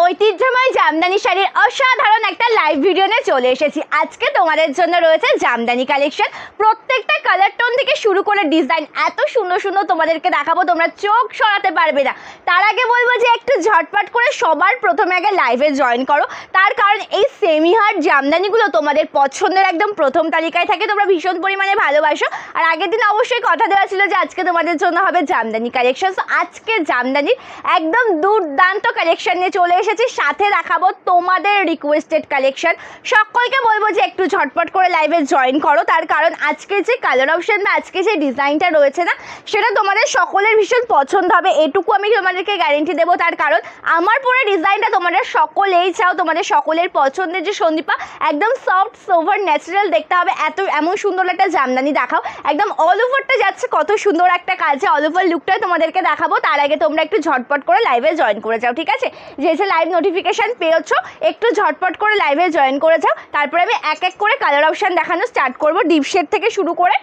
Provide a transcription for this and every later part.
ঐতিহ্যময় জামদানি শাড়ির অসাধারণ একটা লাইভ ভিডিও নিয়ে চলে এসেছি। আজকে তোমাদের জন্য রয়েছে জামদানি কালেকশন। প্রত্যেকটা কালার টোন থেকে শুরু করে ডিজাইন এত সুন্দর সুন্দর তোমাদেরকে দেখাবো, তোমরা চোখ সরাতে পারবে না। তার আগে বলবো যে একটু ঝটপট করে সবার প্রথমে আগে লাইভে জয়েন করো, তার কারণ এই সেমি হার্ড জামদানিগুলো তোমাদের পছন্দের একদম প্রথম তালিকায় থাকে, তোমরা ভীষণ পরিমাণে ভালোবাসো। আর আগের দিন অবশ্যই কথা দেওয়া ছিল যে আজকে তোমাদের জন্য হবে জামদানি কালেকশন। তো আজকে জামদানির একদম দুর্দান্ত কালেকশন নিয়ে চলে এসেছি, সাথে দেখাবো তোমাদের রিকোয়েস্টেড কালেকশন। সকলকে বলবো যে একটু ঝটপট করে লাইভে জয়েন করো, তার কারণ আজকে যে কালার অপশন বা আজকে যে ডিজাইনটা রয়েছে না, সেটা তোমাদের সকলের ভীষণ পছন্দ হবে, এটুকু আমি তোমাদেরকে গ্যারেন্টি দেবো। তার কারণ আমার পুরো ডিজাইনটা তোমাদের সকলেই চাও, তোমাদের সকলের পছন্দের যে সন্দীপা একদম সফট সোভার ন্যাচারাল দেখতে হবে, এমন সুন্দর একটা জামদানি দেখাও। একদম অল ওভারটা যাচ্ছে, কত সুন্দর একটা কাজে অল ওভার লুকটাই তোমাদেরকে দেখাবো। তার আগে তোমরা একটু ঝটপট করে লাইভে জয়েন করে যাও, ঠিক আছে? যে লাইভ নোটিফিকেশন পেয়েছো, একটু ঝটপট করে লাইভে জয়েন করে যাও। তারপরে আমি এক এক করে কালার অপশান দেখানো স্টার্ট করবো, ডিপ শেড থেকে শুরু করে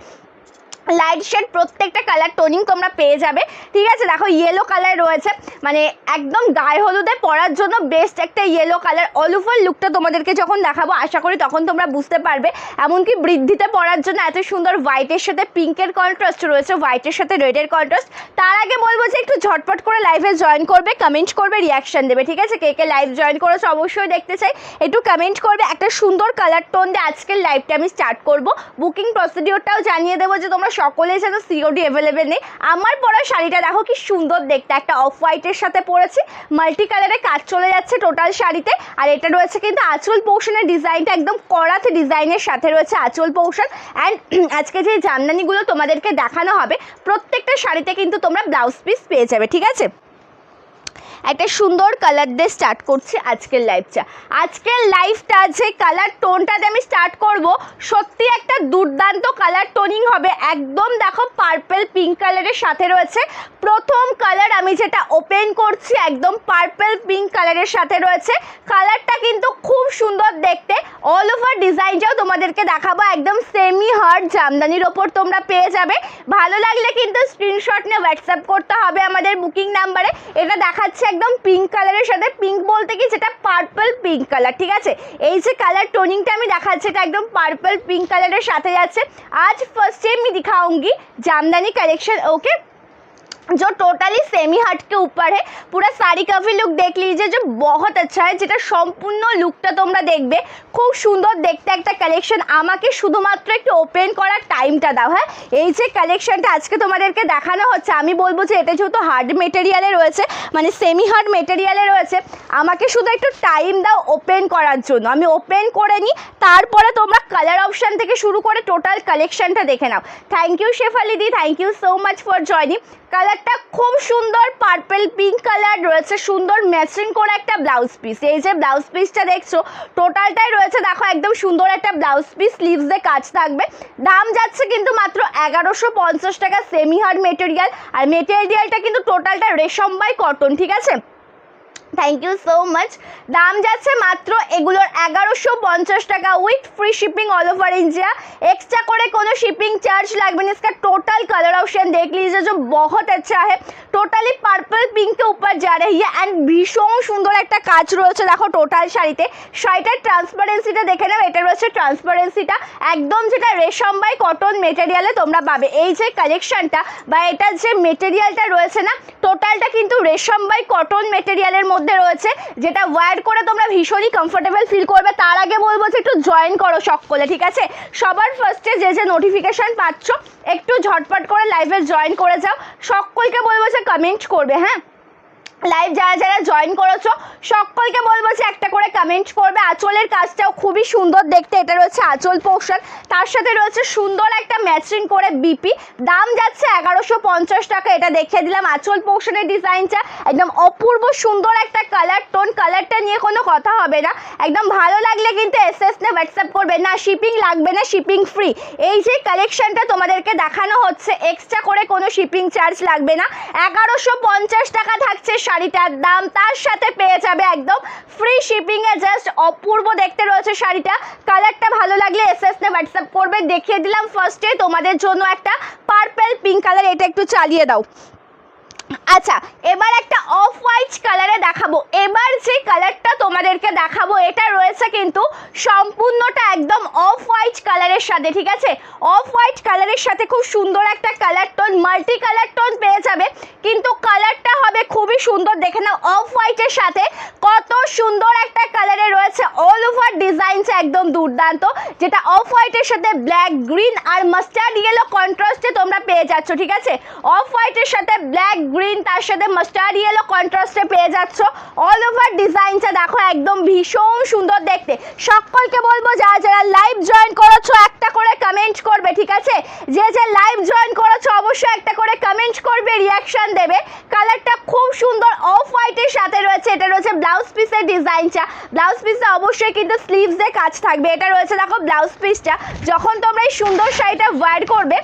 লাইট শেড প্রত্যেকটা কালার টোনিং তোমরা পেয়ে যাবে, ঠিক আছে? দেখো ইয়েলো কালার রয়েছে, মানে একদম গায়ে হলুদে পরার জন্য বেস্ট একটা ইয়েলো কালার। অল ওভার লুকটা তোমাদেরকে যখন দেখাবো আশা করি তখন তোমরা বুঝতে পারবে। এমনকি বৃদ্ধিতে পরার জন্য এত সুন্দর হোয়াইটের সাথে পিঙ্কের কন্ট্রাস্ট রয়েছে, হোয়াইটের সাথে রেডের কন্ট্রাস্ট। তার আগে বলবো যে একটু ঝটপট করে লাইভে জয়েন করবে, কমেন্ট করবে, রিয়াকশন দেবে, ঠিক আছে? কে কে লাইভ জয়েন করেছো অবশ্যই দেখতে চাই, একটু কমেন্ট করবে। একটা সুন্দর কালার টোন দিয়ে আজকের লাইভটা আমি স্টার্ট করবো। বুকিং প্রসিডিওরটাও জানিয়ে দেবো যে তোমরা সকলে যেন সিওডি অ্যাভেলেবেল নেই। আমার পরা শাড়িটা দেখো কি সুন্দর দেখতে, একটা অফ হোয়াইটের সাথে পরেছি, মাল্টি কালারে কাজ চলে যাচ্ছে টোটাল শাড়িতে। আর এটা রয়েছে কিন্তু আঁচল পোর্শনের ডিজাইনটা একদম করাতে ডিজাইনের সাথে রয়েছে আঁচল পোর্শন। অ্যান্ড আজকে যে জামদানিগুলো তোমাদেরকে দেখানো হবে প্রত্যেকটা শাড়িতে কিন্তু তোমরা ব্লাউজ পিস পেয়ে যাবে, ঠিক আছে? একটা সুন্দর কালার দিয়ে স্টার্ট করছি আজকের লাইভটা। আজকের লাইভটা যে কালার টোনটাতে আমি স্টার্ট করব, সত্যি একটা দুর্দান্ত কালার টোনিং হবে। একদম দেখো পার্পেল পিঙ্ক কালারের সাথে রয়েছে প্রথম কালার, আমি যেটা ওপেন করছি একদম পার্পেল পিঙ্ক কালারের সাথে রয়েছে। কালারটা কিন্তু খুব সুন্দর দেখতে, অল ওভার ডিজাইনটাও তোমাদেরকে দেখাবো। একদম সেমি হার্ড জামদানির ওপর তোমরা পেয়ে যাবে। ভালো লাগলে কিন্তু স্ক্রিনশট নিয়ে হোয়াটসঅ্যাপ করতে হবে আমাদের বুকিং নাম্বারে। এটা দেখাচ্ছে একদম পিঙ্ক কালারের সাথে, পিঙ্ক বলতে কি যেটা পার্পল পিঙ্ক কালার, ঠিক আছে? এই যে কালার টোনিংটা আমি দেখাচ্ছি এটা একদম পার্পল पिंक कलर साथ जाচ্ছে। आज फर्स्ट टाइम मैं दिखाऊंगी जामदानी कलेक्शन, ओके, जो टोटली सेमी हार्ट के ऊपर है। पूरा साड़ी का भी लुक देख लीजिए जो बहुत अच्छा है, যেটা সম্পূর্ণ লুকটা তোমরা দেখবে খুব সুন্দর দেখতে একটা কালেকশন। আমাকে শুধুমাত্র একটু ওপেন করার টাইমটা দাও। হ্যাঁ, এই যে কালেকশনটা আজকে তোমাদেরকে দেখানো হচ্ছে, আমি বলবো যে এটা যেহেতু হার্ড মেটেরিয়ালে রয়েছে, মানে সেমি হার্ড মেটেরিয়ালে রয়েছে, আমাকে শুধু একটু টাইম দাও ওপেন করার জন্য। আমি ওপেন করে নিই, তারপরে তোমরা কালার অপশান থেকে শুরু করে টোটাল কালেকশনটা দেখে নাও। Thank you Shefali di, thank you so much for joining. কালারটা খুব সুন্দর পার্পল পিঙ্ক কালার রয়েছে, সুন্দর ম্যাচিং করে একটা ব্লাউজ পিস। এই যে ব্লাউজ পিসটা দেখছো টোটালটাই রয়েছে দেখো একদম সুন্দর একটা ব্লাউজ পিস, স্লিভসে কাজ থাকবে। দাম যাচ্ছে কিন্তু মাত্র 1150 টাকা, সেমি হার্ড মেটেরিয়াল। আর মেটেরিয়ালটা কিন্তু টোটালটা রেশম বাই কটন, ঠিক আছে? Thank you so much. দাম যাচ্ছে মাত্র এগুলোর 1150 টাকা with free shipping all over India. Extra করে কোনো शिपिंग चार्ज লাগবে না। इसका टोटल कलर ऑप्शन देख लीजिए जो बहुत अच्छा है, टोटली पर्पल पिंक के ऊपर जा रही है एंड ভীষণ সুন্দর একটা কাজ রয়েছে দেখো টোটাল শাড়িতে। শাড়িটার ট্রান্সপারেন্সিটা দেখে নাও, এটা রয়েছে ট্রান্সপারেন্সিটা একদম যেটা রেশম বাই কটন মেটেরিয়ালে তোমরা পাবে। এই যে কালেকশনটা বা এটা যে মেটেরিয়ালটা রয়েছে না, টোটালটা কিন্তু রেশম বাই কটন মেটেরিয়ালের মধ্যে রয়েছে, যেটা ওয়্যার করে তোমরা ভীষণই কমফোর্টেবল ফিল করবে। তার আগে বলবো যে একটু জয়েন করো সকলে, ঠিক আছে? সবার ফার্স্টে যে নোটিফিকেশন পাচ্ছ একটু ঝটপট করে লাইভে জয়েন করে যাও। সকলকে বলবো যে কমেন্ট করবে। হ্যাঁ, লাইভ যারা যারা জয়েন করেছো সকলকে বলবো যে একটা করে কমেন্ট করবে। আঁচলের কাজটাও খুবই সুন্দর দেখতে, এটা রয়েছে আঁচল পোর্শন, তার সাথে রয়েছে সুন্দর একটা ম্যাচিং করে বিপি। দাম যাচ্ছে 1150 টাকা। এটা দেখিয়ে দিলাম আঁচল পোর্শনের ডিজাইনটা, একদম অপূর্ব সুন্দর একটা কালার টোন। কালারটা নিয়ে কোনো কথা হবে না, একদম ভালো লাগলে কিন্তু এসএস নে হোয়াটসঅ্যাপ করবে, না শিপিং লাগবে না, শিপিং ফ্রি। এই যে কালেকশনটা তোমাদেরকে দেখানো হচ্ছে এক্সট্রা করে কোনো শিপিং চার্জ লাগবে না। 1150 টাকা থাকছে শাড়িটার দাম, তার সাথে পেয়ে যাবে একদম ফ্রি শিপিং এ। জাস্ট অপূর্ব দেখতে রয়েছে শাড়িটা। কালারটা ভালো লাগলে এসএস নে হোয়াটসঅ্যাপ করবে। দেখিয়ে দিলাম ফার্স্টে তোমাদের জন্য একটা পার্পল পিঙ্ক কালার, এটা একটু চালিয়ে দাও। আচ্ছা, এবার একটা অফ হোয়াইট কালারে দেখাবো। এবার যে কালার তোমাদেরকে দেখাবো এটা রয়েছে কিন্তু সম্পূর্ণটা একদম অফ হোয়াইট কালারের সাথে, ঠিক আছে? অফ হোয়াইট কালারের সাথে খুব সুন্দর একটা colour tone, multi colour tone পেয়ে যাবে, কিন্তু কালারটা হবে খুবই সুন্দর। দেখে নাও অফ হোয়াইটের সাথে কত সুন্দর একটা কালারে রয়েছে, অল ওভার ডিজাইনটা একদম দুর্দান্ত, যেটা অফ হোয়াইটের সাথে ব্ল্যাক, গ্রিন আর মাস্টার্ড ইয়েলো কন্ট্রাস্টে তোমরা পেয়ে যাচ্ছ, ঠিক আছে? অফ হোয়াইটের সাথে ব্ল্যাক, গ্রিন, তার সাথে মাস্টার্ড ইয়েলো কন্ট্রাস্টে পেয়ে যাচ্ছ। অল ওভার ডিজাইনটা দেখো একদম ভীষণ সুন্দর দেখতে। সকলকে বলবো যারা যারা লাইভ জয়েন করেছো একটা করে কমেন্ট করবে, ঠিক আছে? যে যে লাইভ জয়েন করেছো অবশ্যই একটা করে কমেন্ট করবে, রিয়াকশন দেবে। কালারটা খুব সুন্দর অফ হোয়াইটের সাথে রয়েছে। এটা রয়েছে ব্লাউজ পিসের ডিজাইনটা, ব্লাউজ পিসে অবশ্যই কিন্তু স্লিভসে কাজ থাকবে। এটা রয়েছে দেখো ব্লাউজ পিসটা, যখন তোমরা এই সুন্দর শাড়িটা ওয়্যার করবে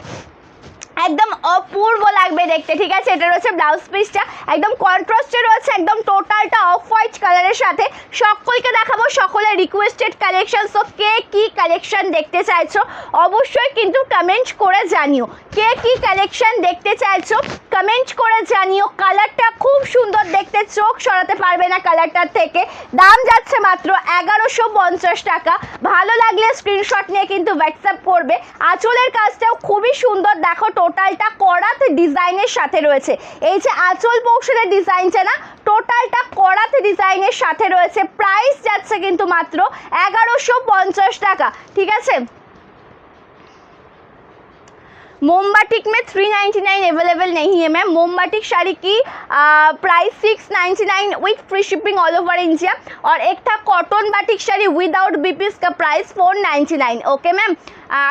একদম অপূর্ব লাগবে দেখতে, ঠিক আছে? এটা রয়েছে ব্লাউজ পিসটা, একদম কন্ট্রাস্টে রয়েছে, একদম টোটালটা অফ হোয়াইট কালারের সাথে। সকলকে দেখাবো সকলের রিকোয়েস্টেড কালেকশন। সো কে কি কালেকশন দেখতে চাইছো অবশ্যই কিন্তু কমেন্ট করে জানিও, কে কি কালেকশন দেখতে চাইছো কমেন্ট করে জানিও। কালারটা খুব সুন্দর দেখতে, চোখ সরাতে পারবে না কালারটার থেকে। দাম যাচ্ছে মাত্র 1150 টাকা। ভালো লাগলে স্ক্রিনশট নিয়ে কিন্তু হোয়াটসঅ্যাপ করবে। আঁচলের কাজটাও খুবই সুন্দর, দেখো টোটালটা করাত ডিজাইনের সাথে রয়েছে। এই যে আঁচল পোর্শনের ডিজাইনটা না, টোটালটা করাত ডিজাইনের সাথে রয়েছে। প্রাইস যাচ্ছে কিন্তু মাত্র 1150 টাকা, ঠিক আছে? मोमबाटिक में 399 अवेलेबल नहीं है मैम। मोमबाटिक साड़ी की price 699 with free shipping all over India, और एक था cotton batik sari without b piece का price 499। Okay ma'am,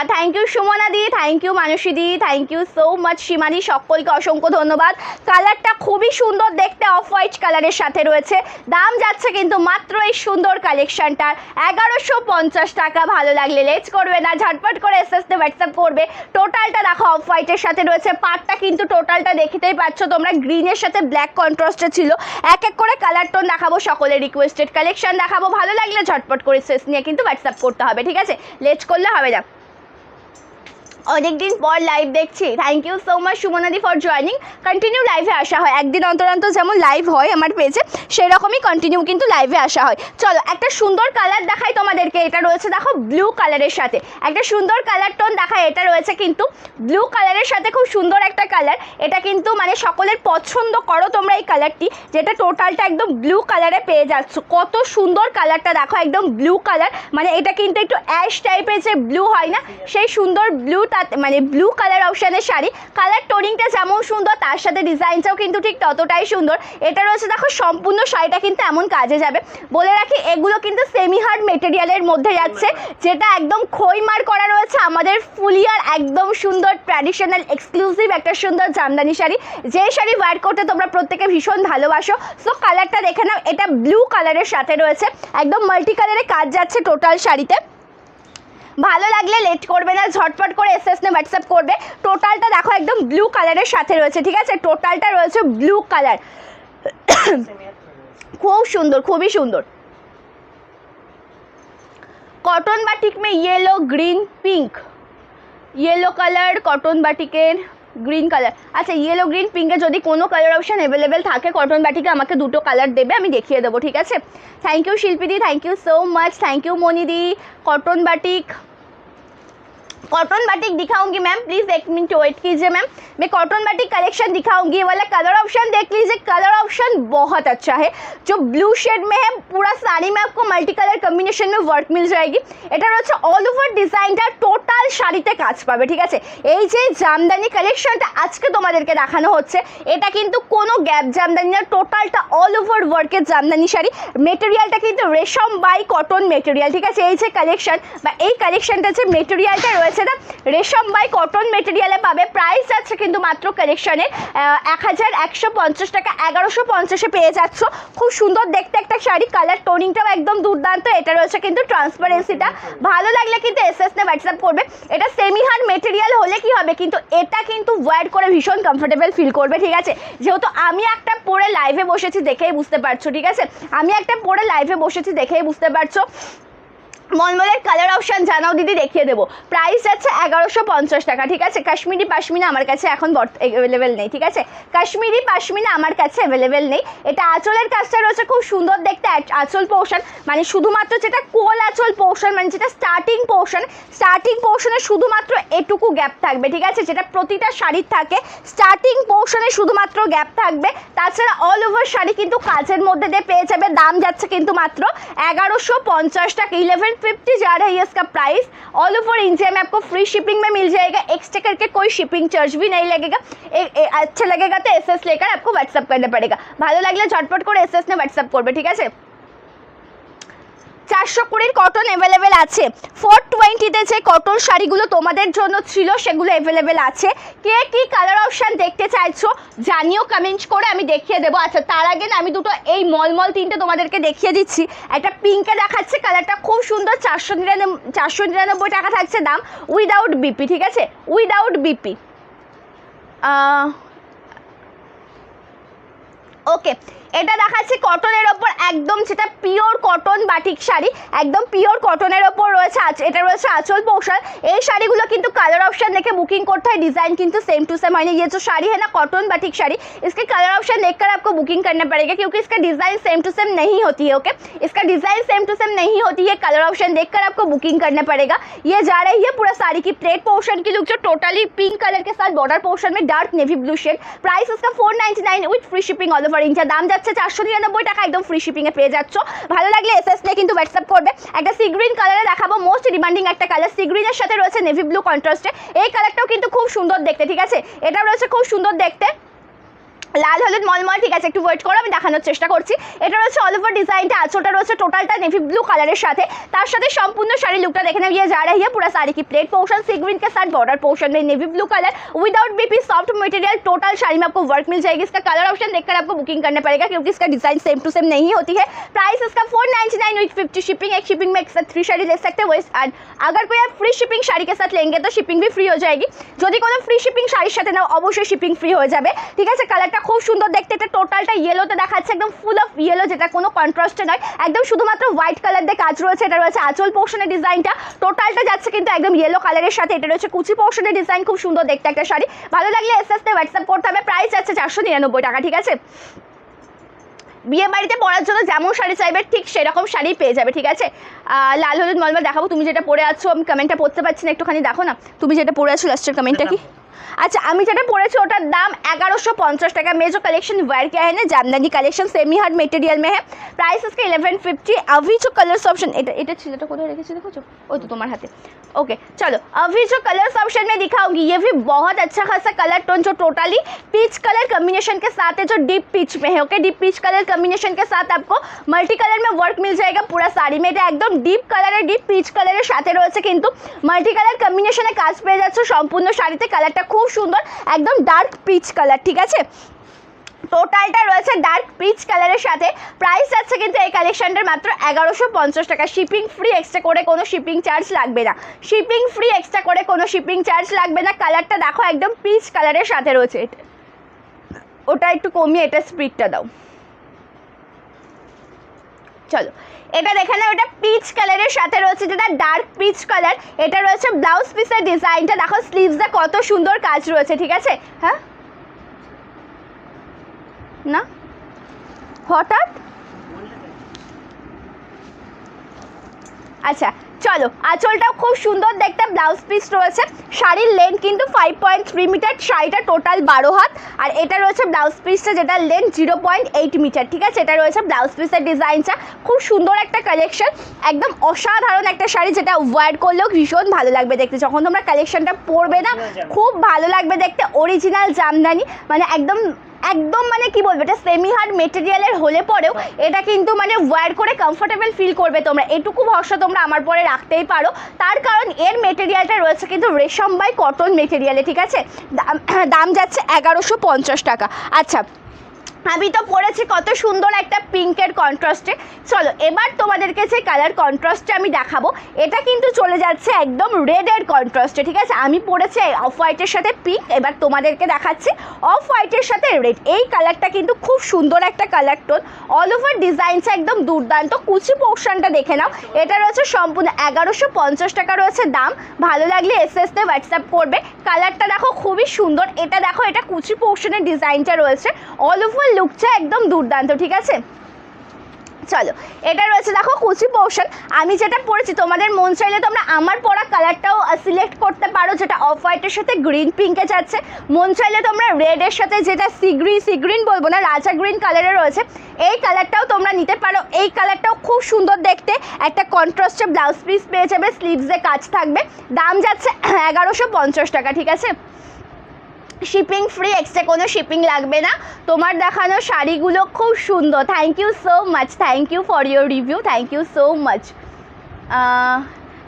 thank you Sumana di, thank you Manushi di, thank you so much সীমাদি, সকলকে অসংখ্য ধন্যবাদ। কালারটা খুবই সুন্দর দেখতে, অফ হোয়াইট কালারের সাথে রয়েছে। দাম যাচ্ছে কিন্তু মাত্র এই সুন্দর কালেকশনটার 1150 টাকা। ভালো লাগলে লেটস করবে না, ঝটপট করে এসএসতে হোয়াটসঅ্যাপ করবে। টোটালটা দেখো অফ হোয়াইটের সাথে রয়েছে, পার্টটা কিন্তু টোটালটা দেখতেই পাচ্ছ তোমরা, গ্রিনের সাথে ব্ল্যাক কন্ট্রাস্টে ছিল। এক এক করে কালার টোন দেখাবো, সকলের রিকোয়েস্টেড কালেকশন দেখাবো। ভালো লাগলে ঝটপট করে এসএস নিয়ে কিন্তু হোয়াটসঅ্যাপ করতে হবে, ঠিক আছে? লেটস করলে হবে না। অনেকদিন পর লাইভ দেখছি, থ্যাংক ইউ সো মাচ সুমনাদি ফর জয়নিং। কন্টিনিউ লাইভে আসা হয়, একদিন অন্তর অন্তর যেমন লাইভ হয় আমার পেজে, সেই রকমই কন্টিনিউ কিন্তু লাইভে আসা হয়। চলো একটা সুন্দর কালার দেখাই তোমাদেরকে। এটা রয়েছে দেখো ব্লু কালারের সাথে, একটা সুন্দর কালার টোন দেখায়। এটা রয়েছে কিন্তু ব্লু কালারের সাথে, খুব সুন্দর একটা কালার। এটা কিন্তু মানে সকলের পছন্দ করো তোমরা এই কালারটি, যেটা টোটালটা একদম ব্লু কালারে পেয়ে যাচ্ছ। কত সুন্দর কালারটা দেখো, একদম ব্লু কালার, মানে এটা কিন্তু একটু অ্যাশ টাইপের যে ব্লু হয় না, সেই সুন্দর ব্লু, মানে ব্লু কালার অপশানের শাড়ি। কালার টোনিংটা যেমন সুন্দর তার সাথে ডিজাইনটাও কিন্তু ঠিক ততটাই সুন্দর। এটা রয়েছে দেখো সম্পূর্ণ শাড়িটা কিন্তু এমন কাজে যাবে। বলে রাখি এগুলো কিন্তু সেমি হার্ড মেটেরিয়ালের মধ্যে যাচ্ছে, যেটা একদম খইমার করা রয়েছে। আমাদের ফুলিয়ার একদম সুন্দর ট্র্যাডিশনাল এক্সক্লুসিভ একটা সুন্দর জামদানি শাড়ি, যে শাড়ি ওয়্যার করতে তোমরা প্রত্যেকে ভীষণ ভালোবাসো। সো কালারটা দেখে নাও, এটা ব্লু কালারের সাথে রয়েছে, একদম মাল্টি কালারে কাজ যাচ্ছে টোটাল শাড়িতে। ভালো লাগলে লেট করবে না, ঝটপট করে এসএস নে হোয়াটসঅ্যাপ করবে। টোটালটা দেখো একদম ব্লু কালারের সাথে রয়েছে, ঠিক আছে? টোটালটা রয়েছে ব্লু কালার, খুব সুন্দর, খুবই সুন্দর। কটন বাটিক মে येलो গ্রিন পিঙ্ক, येलो কালার কটন বাটিকের গ্রিন কালার। আচ্ছা येलो গ্রিন পিঙ্কে যদি কোনো কালার অপশান অ্যাভেলেবেল থাকে কটন বাটিকে আমাকে দুটো কালার দেবে, আমি দেখিয়ে দেবো, ঠিক আছে? থ্যাংক ইউ শিল্পীদি, thank you so much, thank you मोनीदी। कॉटन बाटिक, कॉटन बाटिक दिखाऊंगी मैम, प्लीज़ एक मिनट वेट कीजिए मैम। मैं कॉटन बाटिक कलेक्शन दिखाऊंगी। ये वाला कलर ऑप्शन देख लीजिए, कलर ऑप्शन बहुत अच्छा है, जो ब्लू शेड में है। पूरा साड़ी में आपको मल्टी कलर कॉम्बिनेशन में वर्क मिल जाएगी। এটা রয়েছে অল ওভার ডিজাইনটা, টোটাল শাড়িতে কাজ পাবে, ঠিক আছে? এই যে জামদানি কালেকশনটা আজকে তোমাদেরকে দেখানো হচ্ছে, এটা কিন্তু কোনো গ্যাপ জামদানি না, টোটালটা অল ওভার ওয়ার্কের জামদানি শাড়ি। মেটেরিয়ালটা কিন্তু রেশম বাই কটন মেটেরিয়াল, ঠিক আছে? এই যে কালেকশন বা এই কালেকশনটা যে মেটেরিয়ালটা রয়েছে না, রেশম বাই কটন মেটেরিয়ালে পাবে। প্রাইস যাচ্ছে কিন্তু মাত্র কালেকশনের 1150 টাকা, 1150-এ পেয়ে যাচ্ছ। খুব সুন্দর দেখতে একটা শাড়ি, কালার টোনিংটাও একদম দুর্দান্ত। এটা রয়েছে কিন্তু ট্রান্সপারেন্সিটা। ভালো লাগলে কিন্তু এসএস নে হোয়াটসঅ্যাপ করবে। এটা সেমি হার্ড মেটেরিয়াল হলে কি হবে, কিন্তু এটা কিন্তু ওয়্যার করে ভীষণ কমফোর্টেবল ফিল করবে, ঠিক আছে? যেহেতু আমি একটা পরে লাইভে বসেছি দেখেই বুঝতে পারছো, ঠিক আছে? আমি একটা পরে লাইভে বসেছি দেখেই বুঝতে পারছো। মলমলের কালার অপশান জানাও দিদি, দেখিয়ে দেবো। প্রাইস যাচ্ছে 1150 টাকা, ঠিক আছে। কাশ্মীরি পাশমিনা আমার কাছে এখন অ্যাভেলেবেল নেই, ঠিক আছে। কাশ্মীরি পাশমিনা আমার কাছে অ্যাভেলেবেল নেই। এটা আঁচলের কাজটা রয়েছে খুব সুন্দর দেখতে, আঁচল পোর্শন মানে শুধুমাত্র যেটা কোল আঁচল পোর্শন মানে যেটা স্টার্টিং পোর্শনে শুধুমাত্র এটুকু গ্যাপ থাকবে, ঠিক আছে, যেটা প্রতিটা শাড়ির থাকে। স্টার্টিং পোর্শনে শুধুমাত্র গ্যাপ থাকবে, তাছাড়া অল ওভার শাড়ি কিন্তু কাজের মধ্যে দিয়ে পেয়ে যাবে। দাম যাচ্ছে কিন্তু মাত্র 1150 টাকা, 1150 जा रहा है इसका प्राइस। ऑल ओवर इंडिया में आपको फ्री शिपिंग में मिल जाएगा, एक्स्ट्रा करके कोई शिपिंग चार्ज भी नहीं लगेगा। अच्छा लगेगा तो एसएस लेकर आपको व्हाट्सअप करना पड़ेगा। ভালো লাগলে ঝটপট করে এসএস নে হোয়াটসঅ্যাপ করবে, ঠিক আছে। 420 কটন অ্যাভেলেবেল আছে। 420-তে যে কটন শাড়িগুলো তোমাদের জন্য ছিল সেগুলো অ্যাভেলেবেল আছে। কে কি কালার অপশান দেখতে চাইছো জানিও কমেন্ট করে, আমি দেখিয়ে দেবো। আচ্ছা তার আগে না আমি দুটো এই মলমল তিনটে তোমাদেরকে দেখিয়ে দিচ্ছি। একটা পিঙ্কে দেখাচ্ছে, কালারটা খুব সুন্দর, 499 টাকা থাকছে দাম, উইদাউট বিপি, ঠিক আছে, উইদাউট বিপি। ওকে, এটা দেখাচ্ছি কটনের ওপর একদম, যেটা পিওর কটন বাটিক শাড়ি, একদম পিওর কটনের ওপর রয়েছে। এটা রয়েছে আঁচল পোর্শন। এই শাড়িগুলো কিন্তু কালার ऑप्शन দেখে बुकिंग করতে হয়, डिज़ाइन কিন্তু सेम टू सेम है। ये जो साड़ी है ना कॉटन बाटिक साड़ी, इसके कलर ऑप्शन देखकर आपको बुकिंग करना पड़ेगा क्योंकि इसका डिज़ाइन सेम टू सेम नहीं होती है। ओके, इसका डिज़ाइन सेम टू सेम नहीं होती है, कलर ऑप्शन देखकर आपको बुकिंग करना पड़ेगा। ये जा रही है पूरा साड़ी की प्लेट पोर्शन की लुक, जो टोटली पिंक कलर के साथ बॉर्डर पोर्शन में dark navy blue shade. Price इसका 499 with free shipping all over India. দাম যাচ্ছে 499 টাকা, একদম ফ্রি শিপিংয়ে পেয়ে যাচ্ছ। ভালো লাগলে এসএস নিয়ে কিন্তু হোয়াটসঅ্যাপ করবে। একটা সি গ্রিন কালারে দেখাবো, মোস্ট ডিমান্ডিং একটা কালার। সি গ্রিনের সাথে রয়েছে নেভি ব্লু কন্ট্রাস্টে, এই কালারটাও কিন্তু খুব সুন্দর দেখতে, ঠিক আছে, এটা রয়েছে খুব সুন্দর দেখতে, লাল হলুদ মলমল, ঠিক আছে, একটু ওয়েট করো, আমি দেখানোর চেষ্টা করছি। এটা রয়েছে অল ওভার ডিজাইনটা, আঁচলটা রয়েছে টোটালটা নেভি ব্লু কালারের সাথে, তার সাথে সম্পূর্ণ শাড়ি लुकটা দেখে নেব। ये जा रही है पूरा साड़ी की प्लेट पोर्शन सी ग्रीन के साथ बॉर्डर पोर्शन में navy blue colour without BP soft material, total sari में आपको वर्क मिल जाएगी। इसका कलर ऑप्शन देखकर आपको बुकिंग करना पड़ेगा क्योंकि इसका डिजाइन सेम टू सेम नहीं होती है। प्राइस इसका 499 विथ 50 शिपिंग। एक शिपिंग में एक साथ 3 শাড়ি ले सकते हो। अगर कोई आप फ्री शिपिंग শাড়ি के साथ लेंगे तो शिपिंग भी फ्री हो जाएगी। যদি কোনো ফ্রি শিপিং শাড়ির সাথে নাও অবশ্যই শিপিং ফ্রি হয়ে যাবে, ঠিক আছে। কালারটা খুব সুন্দর দেখতে, টোটালটা ইয়েলোতে দেখাচ্ছে, একদম ফুল অফ ইয়েলো, যেটা কোনো কন্ট্রাস্টে নয়, একদম শুধুমাত্র হোয়াইট কালার দিয়ে কাজ রয়েছে। এটা রয়েছে আঁচল পোর্শনের ডিজাইনটা, টোটালটা যাচ্ছে কিন্তু একদম ইয়েলো কালারের সাথে। এটা রয়েছে কুচি পোর্শনের ডিজাইন, খুব সুন্দর দেখতে একটা শাড়ি। ভালো লাগলে এসএস তে হোয়াটসঅ্যাপ করতে হবে। প্রাইস যাচ্ছে 499 টাকা, ঠিক আছে। বিয়ে বাড়িতে পরার জন্য যেমন শাড়ি চাইবে ঠিক সেরকম শাড়ি পেয়ে যাবে, ঠিক আছে। লাল হলুদ মলমল দেখাবো। তুমি যেটা পরে আছো, আমি কমেন্টটা পড়তে পারছি না, একটুখানি দেখো না তুমি যেটা পরে আছো, লাস্টের কমেন্টটা কি। अच्छा আমি যেটা পরেছি ওটার দাম 1150 টাকা। मैं जो कलेक्शन वेयर किया है ना, jamdani collection semi hard material में है। प्राइस इसका 1150। अभी जो कलर्स ऑप्शन এটা ছিলটা কোথায় রেখেছি দেখো, ওই তো তোমার হাতে। ओके चलो, अभी जो कलर्स ऑप्शन में दिखाऊंगी ये भी बहुत अच्छा खासा कलर टोन, जो टोटली पीच कलर कम्बिनेशन के साथ है, जो डीप पीच में है। Okay, deep peach colour combination के साथ आपको मल्टी कलर में वर्क मिल जाएगा पूरा साड़ी में। এটা একদম ডিপ কালারের, ডিপ পিচ কালারের সাথে রয়েছে কিন্তু মাল্টি কালার কম্বিনেশনে কাজ পেয়ে যাচ্ছে সম্পূর্ণ শাড়িতে। কালারটা খুব সুন্দর, একদম ডার্ক পিচ কালার, ঠিক আছে। টোটালটা রয়েছে ডার্ক পিচ কালারের সাথে। প্রাইস যাচ্ছে কিন্তু এই কালেকশনটার মাত্র 1150 টাকা। শিপিং ফ্রি, এক্সট্রা করে কোনো শিপিং চার্জ লাগবে না। শিপিং ফ্রি, এক্সট্রা করে কোনো শিপিং চার্জ লাগবে না। কালারটা দেখো একদম পিচ কালারের সাথে রয়েছে। ওটা একটু কমিয়ে এটা স্পিডটা দাও। চলো, এটা দেখে নাও, এটা পিচ কালারের সাথে রয়েছে, যেটা ডার্ক পিচ কালার। এটা রয়েছে ব্লাউজ পিসের ডিজাইনটা, দেখো স্লিভসে কত সুন্দর কাজ রয়েছে, ঠিক আছে। হ্যাঁ না হঠাৎ, আচ্ছা চলো, আঁচলটাও খুব সুন্দর দেখতে, ব্লাউজ পিস রয়েছে। শাড়ির লেন্থ কিন্তু 5.3 মিটার, শাড়িটা টোটাল 12 হাত। আর এটা রয়েছে ব্লাউজ পিসটা, যেটা লেন্থ 0.8 মিটার, ঠিক আছে। এটা রয়েছে ব্লাউজ পিসের ডিজাইনটা, খুব সুন্দর একটা কালেকশন, একদম অসাধারণ একটা শাড়ি, যেটা ওয়্যার করলেও ভীষণ ভালো লাগবে দেখতে। যখন তোমরা কালেকশনটা পরবে না, খুব ভালো লাগবে দেখতে। অরিজিনাল জামদানি, মানে একদম একদম মানে কি বলবো, এটা সেমি হার্ড মেটেরিয়ালের হলে পরেও এটা কিন্তু মানে ওয়্যার করে কমফোর্টেবল ফিল করবে তোমরা। এটুকু ভরসা তোমরা আমার পরে রাখতেই পারো, তার কারণ এর মেটেরিয়ালটা রয়েছে কিন্তু রেশম বাই কটন মেটেরিয়ালে, ঠিক আছে। দাম যাচ্ছে 1150 টাকা। আচ্ছা আমি তো পরেছি কত সুন্দর একটা পিঙ্কের কন্ট্রাস্টে। চলো এবার তোমাদেরকে যে কালার কন্ট্রাস্টে আমি দেখাবো এটা কিন্তু চলে যাচ্ছে একদম রেডের কন্ট্রাস্টে, ঠিক আছে। আমি পরেছি অফ হোয়াইটের সাথে পিঙ্ক, এবার তোমাদেরকে দেখাচ্ছি অফ হোয়াইটের সাথে রেড। এই কালারটা কিন্তু খুব সুন্দর একটা কালার টোন, অল ওভার ডিজাইনটা একদম দুর্দান্ত। কুচি পোর্শনটা দেখে নাও, এটা রয়েছে সম্পূর্ণ 1150 টাকা রয়েছে দাম। ভালো লাগলে এসএসতে হোয়াটসঅ্যাপ করবে। কালারটা দেখো খুবই সুন্দর, এটা দেখো এটা কুচি পোর্শনের ডিজাইনটা রয়েছে, অল ওভার লুকটা একদম দুর্দান্ত, ঠিক আছে। চলো এটা রয়েছে দেখো কুচি পোর্শন। আমি যেটা পরেছি তোমাদের মন চাইলে তোমরা আমার পরা কালারটাও সিলেক্ট করতে পারো, যেটা অফ হোয়াইটের সাথে গ্রিন পিঙ্কে যাচ্ছে। মন চাইলে তোমরা রেডের সাথে যেটা সি গ্রিন বলবো না, রাজা গ্রিন কালারে রয়েছে, এই কালারটাও তোমরা নিতে পারো। এই কালারটাও খুব সুন্দর দেখতে, একটা কন্ট্রাস্টে ব্লাউজ পিস পেয়ে যাবে, স্লিভসে কাজ থাকবে। দাম যাচ্ছে 1150 টাকা, ঠিক আছে। শিপিং ফ্রি, এক্সট্রা কোনো শিপিং লাগবে না। তোমার দেখানো শাড়িগুলো খুব সুন্দর। Thank you so much, thank you for your review, thank you so much.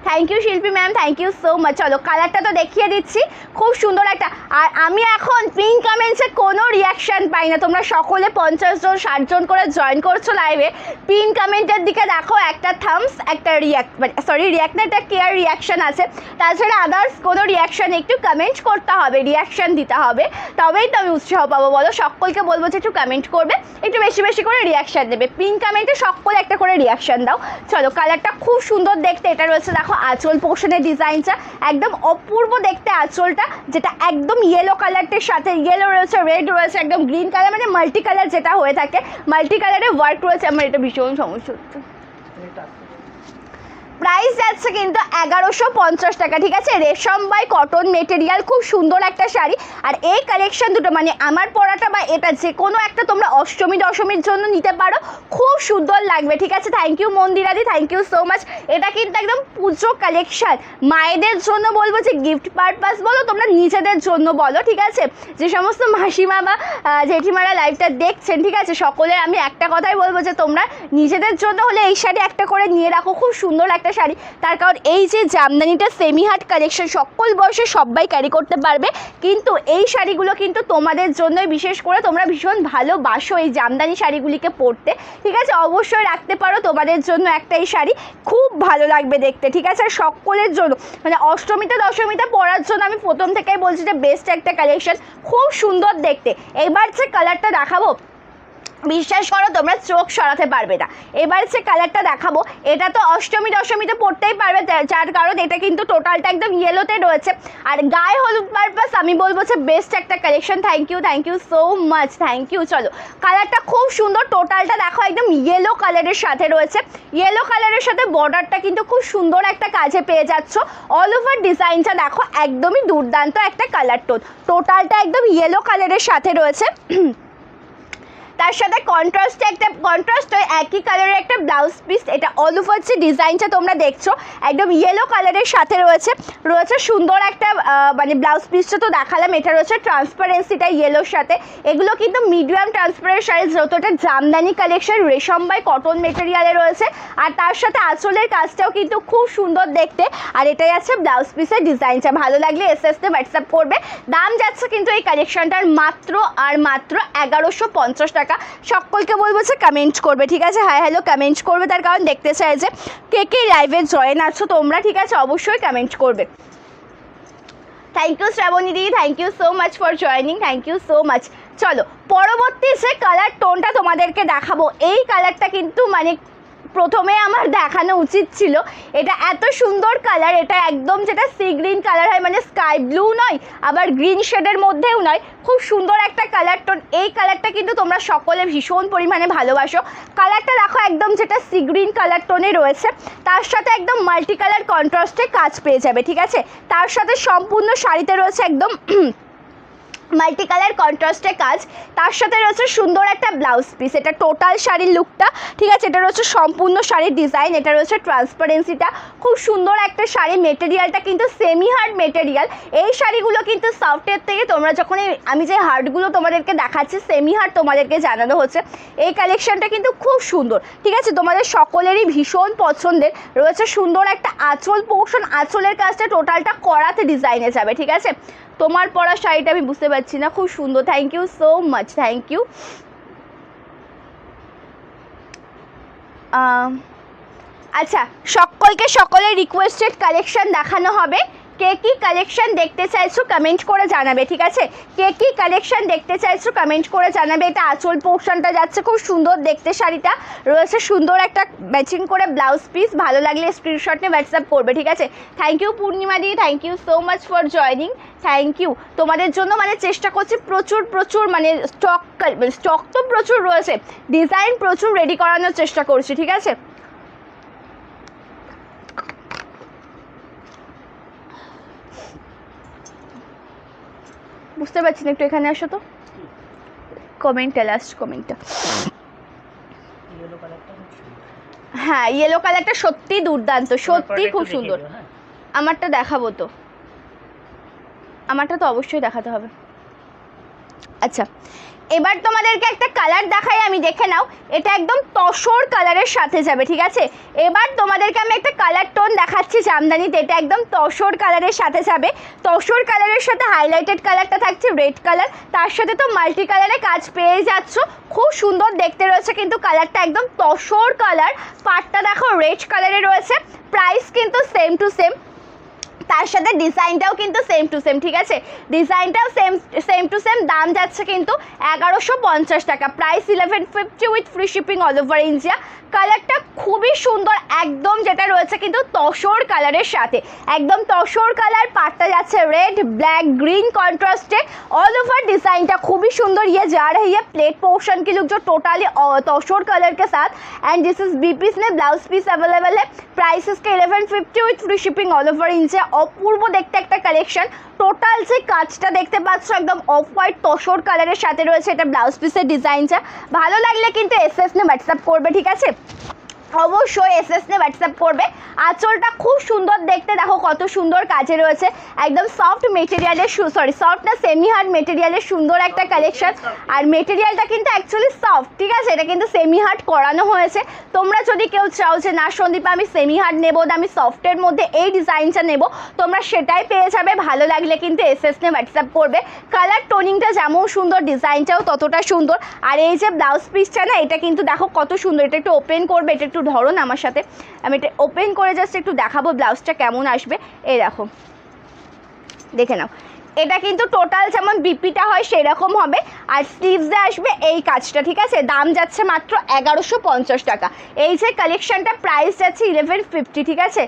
Thank you Shilpi ma'am, thank you so much. চলো কালারটা তো দেখিয়ে দিচ্ছি, খুব সুন্দর একটা। আর আমি এখন পিঙ্ক কমেন্টসে কোনো রিয়াকশান পাই না। তোমরা সকলে 50 জন 60 জন করে জয়েন করছো লাইভে, পিন কমেন্টের দিকে দেখো একটা থামস, একটা রিয়াক্ট না, একটা কেয়ার রিয়াকশান আছে। তাছাড়া আদার্স কোনো রিয়াকশান একটু কমেন্ট করতে হবে, রিয়াকশান দিতে হবে, তবেই তো আমি উৎসাহ পাবো। বলো সকলকে বলবো যে একটু কমেন্ট করবে, একটু বেশি বেশি করে রিয়াকশান দেবে। পিন কমেন্টে সকলে একটা করে রিয়াকশান দাও। চলো কালারটা খুব সুন্দর দেখতে। এটা রয়েছে দেখো আঁচল পোর্শনের ডিজাইনটা একদম অপূর্ব দেখতে, আঁচলটা যেটা একদম ইয়েলো কালারটার সাথে, ইয়েলো রয়েছে, রেড রয়েছে, একদম গ্রিন কালার, মানে মাল্টি কালার যেটা হয়ে থাকে, মাল্টি কালারে ওয়ার্ক রয়েছে। আমার এটা ভীষণ সমস্যা হচ্ছে। প্রাইস যাচ্ছে কিন্তু 1150 টাকা, ঠিক আছে। রেশম বাই কটন মেটেরিয়াল, খুব সুন্দর একটা শাড়ি। আর এই কালেকশন দুটো মানে আমার পরাটা বা এটা যে কোনো একটা তোমরা অষ্টমী দশমীর জন্য নিতে পারো, খুব সুন্দর লাগবে, ঠিক আছে। থ্যাংক ইউ মন্দিরাদি, থ্যাংক ইউ সো মাচ। এটা কিন্তু একদম পুজো কালেকশন, মায়েদের জন্য বলবো, যে গিফট পারপাস বলো, তোমরা নিজেদের জন্য বলো, ঠিক আছে। যে সমস্ত মাসিমা বা জেঠিমারা লাইভটা দেখছেন, ঠিক আছে, সকলের আমি একটা কথাই বলবো যে তোমরা নিজেদের জন্য হলে এই শাড়ি একটা করে নিয়ে রাখো, খুব সুন্দর একটা শাড়ি। তার কারণ এই যে জামদানিটা সেমি হাট কালেকশন, সকল বয়সে সবাই ক্যারি করতে পারবে, কিন্তু এই শাড়িগুলো কিন্তু তোমাদের জন্য বিশেষ করে, তোমরা ভীষণ ভালোবাসো এই জামদানি শাড়িগুলিকে পরতে, ঠিক আছে। অবশ্যই রাখতে পারো তোমাদের জন্য একটা এই শাড়ি, খুব ভালো লাগবে দেখতে, ঠিক আছে। আর সকলের জন্য মানে অষ্টমীতে দশমীতে পরার জন্য আমি প্রথম থেকেই বলছি যে বেস্ট একটা কালেকশন, খুব সুন্দর দেখতে। এবার যে কালারটা দেখাবো, বিশ্বাস করো তোমরা চোখ সরাতে পারবে না। এবার যে কালারটা দেখাবো এটা তো অষ্টমী দশমীতে পড়তেই পারবে, যার কারণ এটা কিন্তু টোটালটা একদম ইয়েলোতে রয়েছে। আর গায়ে হলুদ পারপাস আমি বলবো যে বেস্ট একটা collection. Thank you so much, thank you. চলো কালারটা খুব সুন্দর, টোটালটা দেখো একদম ইয়েলো কালারের সাথে রয়েছে, ইয়েলো কালারের সাথে বর্ডারটা কিন্তু খুব সুন্দর একটা কাজে পেয়ে যাচ্ছ। অল ওভার ডিজাইনটা দেখো একদমই দুর্দান্ত একটা কালার টোন, টোটালটা একদম ইয়েলো কালারের সাথে রয়েছে। তার সাথে কন্ট্রাস্টে একটা একই কালারের একটা ব্লাউজ পিস। এটা অল ওভার যে ডিজাইনটা তোমরা দেখছো একদম ইয়েলো কালারের সাথে রয়েছে সুন্দর একটা মানে ব্লাউজ পিসটা তো দেখালাম, এটা রয়েছে ট্রান্সপারেন্সিটা ইয়েলোর সাথে। এগুলো কিন্তু মিডিয়াম ট্রান্সপারেন্ট সাইজ, যত এটা জামদানি কালেকশন, রেশম বাই কটন মেটেরিয়ালে রয়েছে। আর তার সাথে আঁচলের কাজটাও কিন্তু খুব সুন্দর দেখতে। আর এটাই আছে ব্লাউজ পিসের ডিজাইনটা। ভালো লাগলে এসএসতে হোয়াটসঅ্যাপ করবে। দাম যাচ্ছে কিন্তু এই কালেকশনটার মাত্র 1150 টাকা। সকলকে বলবো যে কমেন্ট করবে, ঠিক আছে। হাই হ্যালো কমেন্ট করবে, তার কারণ দেখতে চাই যে কে লাইভে জয়েন আছো তোমরা, ঠিক আছে, অবশ্যই কমেন্ট করবে। থ্যাংক ইউ শ্রাবণী দি, thank you so much for joining, thank you so much. চলো পরবর্তী যে কালার টোনটা তোমাদেরকে দেখাবো, এই কালারটা কিন্তু মানে প্রথমে আমার দেখানো উচিত ছিল। এটা এত সুন্দর কালার, এটা একদম যেটা সি গ্রিন কালার হয়, মানে স্কাই ব্লু নয় আবার গ্রিন শেডের মধ্যেও নয়, খুব সুন্দর একটা কালার টোন। এই কালারটা কিন্তু তোমরা সকলে ভীষণ পরিমাণে ভালোবাসো। কালারটা দেখো একদম যেটা সি গ্রিন কালার টোনে রয়েছে, তার সাথে একদম মাল্টি কালার কন্ট্রাস্টে কাজ পেয়ে যাবে, ঠিক আছে। তার সাথে সম্পূর্ণ শাড়িতে রয়েছে একদম মাল্টি কালার কন্ট্রাস্টে কাজ, তার সাথে রয়েছে সুন্দর একটা ব্লাউজ পিস। এটা টোটাল শাড়ির লুকটা, ঠিক আছে। এটা রয়েছে সম্পূর্ণ শাড়ির ডিজাইন, এটা রয়েছে ট্রান্সপারেন্সিটা, খুব সুন্দর একটা শাড়ি। মেটেরিয়ালটা কিন্তু সেমি হার্ড মেটেরিয়াল। এই শাড়িগুলো কিন্তু সফটের থেকে তোমরা যখন আমি যে হার্ডগুলো তোমাদেরকে দেখাচ্ছি সেমি হার্ড তোমাদেরকে জানানো হচ্ছে। এই কালেকশনটা কিন্তু খুব সুন্দর, ঠিক আছে, তোমাদের সকলেরই ভীষণ পছন্দের। রয়েছে সুন্দর একটা আঁচল পোর্শন, আঁচলের কাজটা টোটালটা করাতে ডিজাইনে যাবে, ঠিক আছে। তোমার পরা শাড়িটা আমি বুঝতে পারছি না, খুব সুন্দর। Thank you so much, thank you. আচ্ছা, সকলের রিকোয়েস্টেড কালেকশন দেখানো হবে। কে কী কালেকশন দেখতে চাইছো কমেন্ট করে জানাবে, ঠিক আছে? কে কী কালেকশন দেখতে চাইছো কমেন্ট করে জানাবে। এটা আঁচল পোর্শনটা যাচ্ছে, খুব সুন্দর দেখতে শাড়িটা রয়েছে, সুন্দর একটা ম্যাচিং করে ব্লাউজ পিস। ভালো লাগলে স্ক্রিনশট নিয়ে হোয়াটসঅ্যাপ করবে, ঠিক আছে? থ্যাংক ইউ পূর্ণিমা দি, thank you so much for joining, thank you. তোমাদের জন্য মানে চেষ্টা করছি প্রচুর মানে স্টক তো প্রচুর রয়েছে, ডিজাইন প্রচুর রেডি করানোর চেষ্টা করছি, ঠিক আছে? বুঝতে পারছি না, একটু এখানে আসো তো, কমেন্টটা লাস্ট কমেন্টটা। হ্যাঁ, ইয়েলো কালারটা সত্যি দুর্দান্ত, সত্যি খুব সুন্দর। আমারটা দেখাবো তো, আমারটা তো অবশ্যই দেখাতে হবে। আচ্ছা, এবার তোমাদেরকে একটা কালার দেখাই, আমি দেখে নাও। এটা একদম তসর কালারের সাথে যাবে, ঠিক আছে? এবার তোমাদেরকে আমি একটা কালার টোন দেখাচ্ছি জামদানিতে, এটা একদম তসর কালারের সাথে যাবে। তসর কালারের সাথে হাইলাইটেড কালারটা থাকছে রেড কালার, তার সাথে তো মাল্টি কালারে কাজ পেয়ে যাচ্ছ। খুব সুন্দর দেখতে রয়েছে কিন্তু কালারটা, একদম তসর কালার। পাটটা দেখো রেড কালারে রয়েছে। প্রাইস কিন্তু সেম টু সেম, তার সাথে ডিজাইনটাও কিন্তু সেম টু সেম, ঠিক আছে? ডিজাইনটাও সেম টু সেম। দাম যাচ্ছে কিন্তু 1150 টাকা, price 1150 with free shipping all over India. কালারটা খুবই সুন্দর, একদম যেটা রয়েছে কিন্তু তসর কালারের সাথে, একদম তসর কালার। পাটটা যাচ্ছে রেড ব্ল্যাক গ্रीन কন্ট্রাস্টে, ऑल ओवर डिज़ाइनটা খুবই সুন্দর। ये जा रही है प्लेट पोर्शन की लुक जो टोटली तसर कलर के साथ, and this is b piece में ब्लाउज पीस अवेलेबल है। प्राइस इसके 1150 with free shipping all over India. অপূর্ব দেখতে একটা কালেকশন। টোটাল যে কাজটা দেখতে পাচ্ছ একদম অফ হোয়াইট তসর কালারের সাথে রয়েছে, এটা ব্লাউজ পিসের ডিজাইনটা। ভালো লাগলে কিন্তু এসএস নিয়ে হোয়াটসঅ্যাপ করবে, ঠিক আছে? অবশ্যই এসএস নিয়ে হোয়াটসঅ্যাপ করবে। আঁচলটা খুব সুন্দর দেখতে, দেখো কত সুন্দর কাজে রয়েছে, একদম সফট মেটেরিয়ালের, সফট না সেমি হার্ড মেটেরিয়ালের সুন্দর একটা কালেকশন। আর মেটেরিয়ালটা কিন্তু অ্যাকচুয়ালি সফট, ঠিক আছে? এটা কিন্তু সেমি হার্ড করানো হয়েছে। তোমরা যদি কেউ চাও যে না সন্দীপা আমি সেমি হার্ড নেবো, আমি সফটের মধ্যে এই ডিজাইনটা নেব, তোমরা সেটাই পেয়ে যাবে। ভালো লাগলে কিন্তু এসএস নিয়ে হোয়াটসঅ্যাপ করবে। কালার টোনিংটা যেমন সুন্দর, ডিজাইনটাও ততটা সুন্দর। আর এই যে ব্লাউজ পিসটা না, এটা কিন্তু দেখো কত সুন্দর। এটা একটু ওপেন করবে, এটা একটু ধরো না আমার সাথে, আমি এটা ওপেন করে জাস্ট একটু দেখাবো ব্লাউজটা কেমন আসবে। এই দেখো, দেখে নাও। এটা কিন্তু টোটাল যেমন বিপিটা হয় সেরকম হবে, আর স্লিভসে আসবে এই কাজটা, ঠিক আছে? দাম যাচ্ছে মাত্র 1150 টাকা। এই যে কালেকশনটা প্রাইস যাচ্ছে 1150, ঠিক আছে?